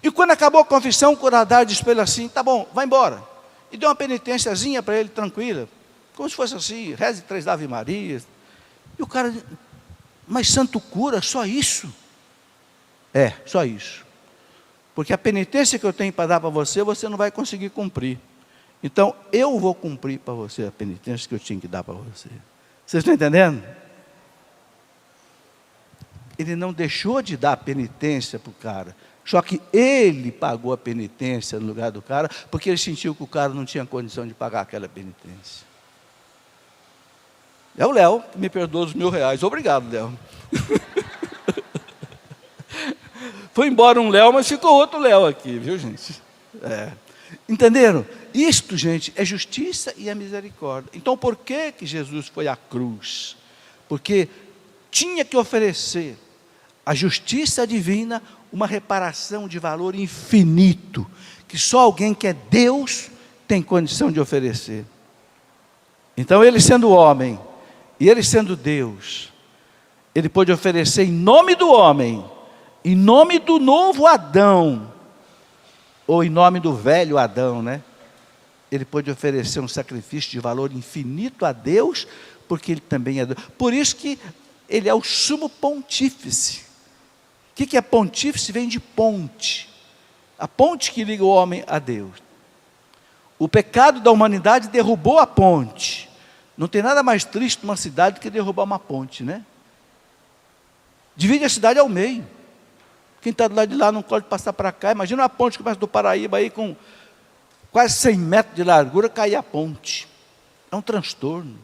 E quando acabou a confissão, o cura d'Ars disse para ele assim, tá bom, vai embora. E deu uma penitênciazinha para ele, tranquila. Como se fosse assim, reze 3 Ave Marias. E o cara, mas santo cura, só isso? É, só isso. Porque a penitência que eu tenho para dar para você, você não vai conseguir cumprir. Então, eu vou cumprir para você a penitência que eu tinha que dar para você. Vocês estão entendendo? Ele não deixou de dar penitência para o cara. Só que ele pagou a penitência no lugar do cara, porque ele sentiu que o cara não tinha condição de pagar aquela penitência. É o Léo que me perdoou os R$1.000. Obrigado, Léo. Foi embora um Léo, mas ficou outro Léo aqui, viu, gente? Entenderam? Isto, gente, é justiça e é misericórdia. Então, por que Jesus foi à cruz? Porque tinha que oferecer à justiça divina uma reparação de valor infinito, que só alguém que é Deus tem condição de oferecer. Então, ele sendo homem, e ele sendo Deus, ele pôde oferecer em nome do homem, em nome do novo Adão, ou em nome do velho Adão, né? ele pôde oferecer um sacrifício de valor infinito a Deus, porque ele também é Deus. Por isso que ele é o sumo pontífice. O que é pontífice? Vem de ponte. A ponte que liga o homem a Deus. O pecado da humanidade derrubou a ponte. Não tem nada mais triste numa cidade do que derrubar uma ponte, né? Divide a cidade ao meio. Quem está do lado de lá não pode passar para cá. Imagina uma ponte que começa do Paraíba aí com quase 100 metros de largura, cair a ponte. É um transtorno.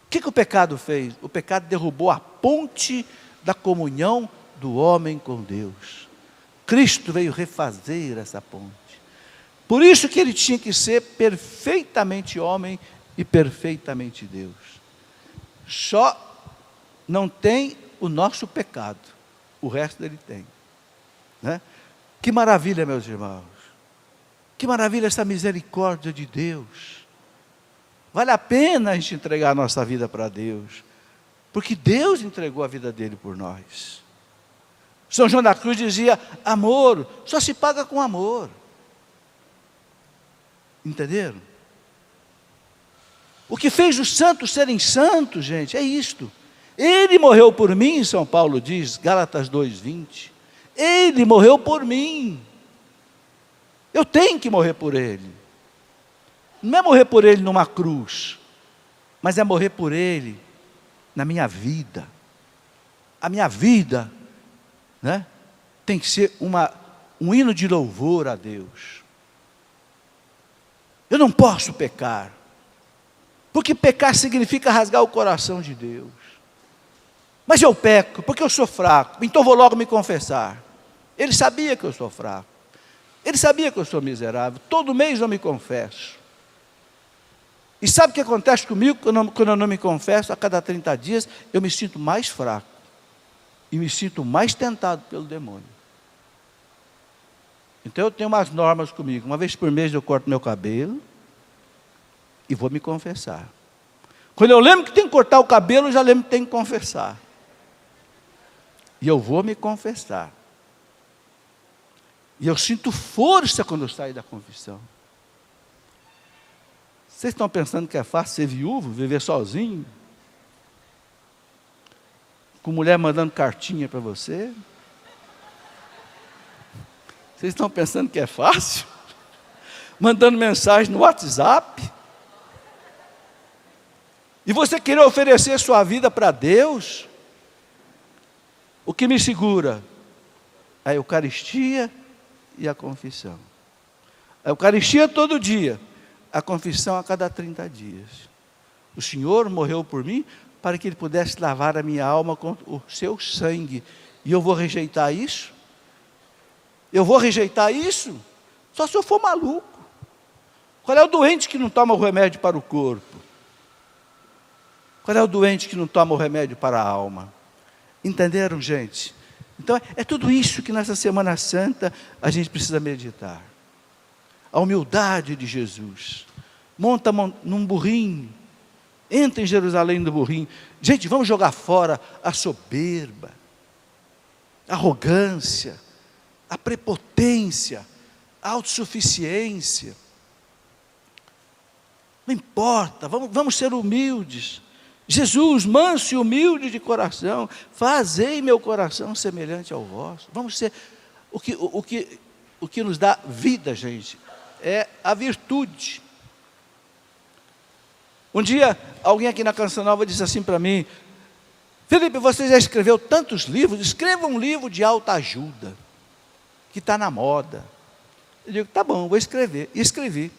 O que o pecado fez? O pecado derrubou a ponte da comunhão do homem com Deus. Cristo veio refazer essa ponte. Por isso que ele tinha que ser perfeitamente homem e perfeitamente Deus. Só não tem o nosso pecado. O resto dele tem. Né? Que maravilha, meus irmãos. Que maravilha essa misericórdia de Deus. Vale a pena a gente entregar a nossa vida para Deus. Porque Deus entregou a vida dele por nós. São João da Cruz dizia, amor só se paga com amor. Entenderam? O que fez os santos serem santos, gente, é isto. Ele morreu por mim, São Paulo diz, Gálatas 2:20. Ele morreu por mim. Eu tenho que morrer por ele. Não é morrer por ele numa cruz, mas é morrer por ele na minha vida. A minha vida, né, tem que ser um hino de louvor a Deus. Eu não posso pecar, porque pecar significa rasgar o coração de Deus. Mas eu peco, porque eu sou fraco, então vou logo me confessar. Ele sabia que eu sou fraco, ele sabia que eu sou miserável, todo mês eu me confesso. E sabe o que acontece comigo quando eu não me confesso? A cada 30 dias eu me sinto mais fraco, e me sinto mais tentado pelo demônio. Então eu tenho umas normas comigo, uma vez por mês eu corto meu cabelo, e vou me confessar. Quando eu lembro que tenho que cortar o cabelo, eu já lembro que tenho que confessar. E eu vou me confessar. E eu sinto força quando eu saio da confissão. Vocês estão pensando que é fácil ser viúvo, viver sozinho? Com mulher mandando cartinha para você? Vocês estão pensando que é fácil? Mandando mensagem no WhatsApp? E você querer oferecer sua vida para Deus? O que me segura? A Eucaristia e a confissão. A Eucaristia todo dia, a confissão a cada 30 dias. O Senhor morreu por mim para que Ele pudesse lavar a minha alma com o seu sangue. E eu vou rejeitar isso? Eu vou rejeitar isso? Só se eu for maluco. Qual é o doente que não toma o remédio para o corpo? Qual é o doente que não toma o remédio para a alma? Entenderam, gente? Então, é tudo isso que nessa Semana Santa a gente precisa meditar. A humildade de Jesus. Monta num burrinho. Entra em Jerusalém no burrinho. Gente, vamos jogar fora a soberba, a arrogância, a prepotência, a autossuficiência. Não importa, vamos ser humildes. Jesus, manso e humilde de coração, fazei meu coração semelhante ao vosso. Vamos ser, o que nos dá vida, gente, é a virtude. Um dia, alguém aqui na Canção Nova disse assim para mim, Felipe, você já escreveu tantos livros, escreva um livro de autoajuda, que está na moda. Eu digo, tá bom, vou escrever. E escrevi.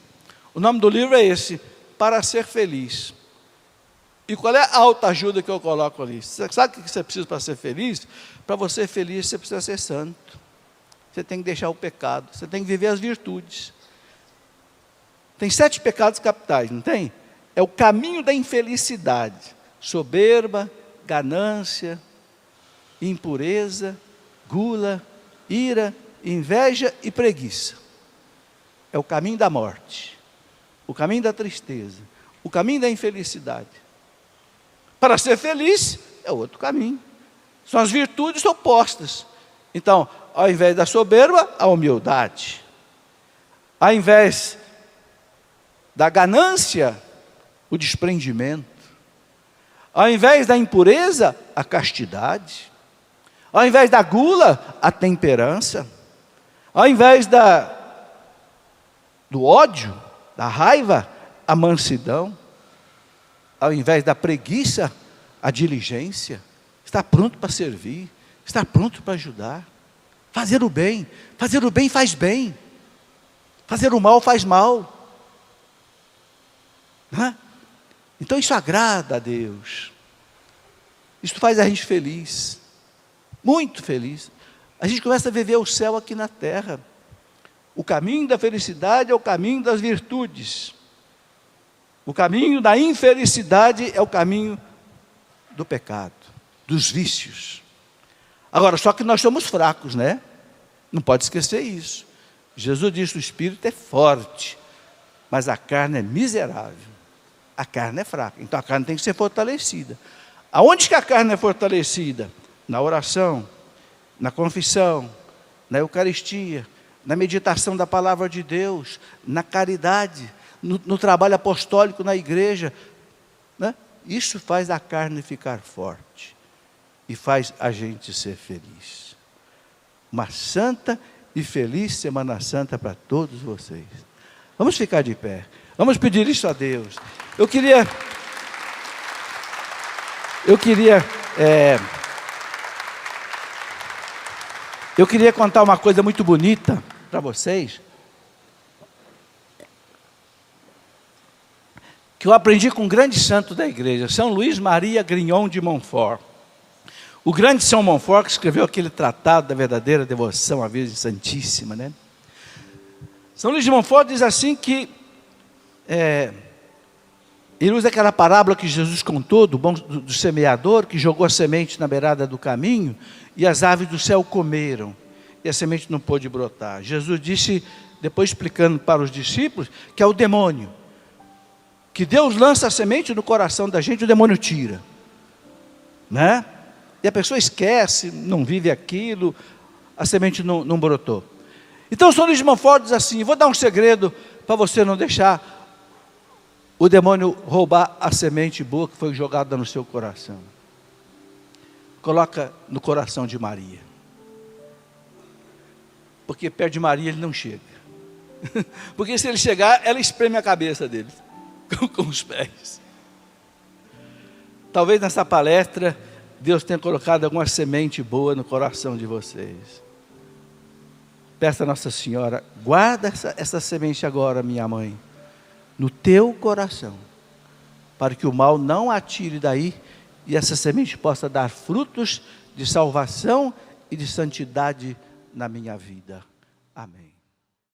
O nome do livro é esse, Para Ser Feliz. E qual é a autoajuda que eu coloco ali? Sabe o que você precisa para ser feliz? Para você ser feliz, você precisa ser santo. Você tem que deixar o pecado. Você tem que viver as virtudes. Tem 7 pecados capitais, não tem? É o caminho da infelicidade. Soberba, ganância, impureza, gula, ira, inveja e preguiça. É o caminho da morte. O caminho da tristeza. O caminho da infelicidade. Para ser feliz, é outro caminho. São as virtudes opostas. Então, ao invés da soberba, a humildade. Ao invés da ganância, o desprendimento. Ao invés da impureza, a castidade. Ao invés da gula, a temperança. Ao invés do ódio, da raiva, a mansidão. Ao invés da preguiça, a diligência. Estar pronto para servir, estar pronto para ajudar. Fazer o bem faz bem. Fazer o mal faz mal. Então isso agrada a Deus. Isso faz a gente feliz. Muito feliz. A gente começa a viver o céu aqui na terra. O caminho da felicidade é o caminho das virtudes. O caminho da infelicidade é o caminho do pecado, dos vícios. Agora, só que nós somos fracos, né? Não pode esquecer isso. Jesus disse: o espírito é forte, mas a carne é miserável. A carne é fraca, então a carne tem que ser fortalecida. Aonde que a carne é fortalecida? Na oração, na confissão, na Eucaristia, na meditação da palavra de Deus, na caridade, no trabalho apostólico na igreja, né? Isso faz a carne ficar forte e faz a gente ser feliz. Uma santa e feliz Semana Santa para todos vocês. Vamos ficar de pé, vamos pedir isso a Deus. Eu queria contar uma coisa muito bonita para vocês, que eu aprendi com um grande santo da igreja, São Luís Maria Grignon de Montfort. O grande São Montfort, que escreveu aquele tratado da verdadeira devoção à Virgem Santíssima, né? São Luís de Montfort diz assim que, ele usa aquela parábola que Jesus contou, do semeador, que jogou a semente na beirada do caminho, e as aves do céu comeram, e a semente não pôde brotar. Jesus disse, depois explicando para os discípulos, que é o demônio, que Deus lança a semente no coração da gente, o demônio tira, né? E a pessoa esquece, não vive aquilo, a semente não brotou. Então o São Luís de Montfort diz assim: vou dar um segredo para você não deixar o demônio roubar a semente boa que foi jogada no seu coração. Coloca no coração de Maria, porque perto de Maria ele não chega. Porque se ele chegar, ela espreme a cabeça dele com os pés. Talvez nessa palestra Deus tenha colocado alguma semente boa no coração de vocês. Peça a Nossa Senhora: guarda essa semente agora, minha mãe, no teu coração, para que o mal não atire daí e essa semente possa dar frutos de salvação e de santidade na minha vida. Amém.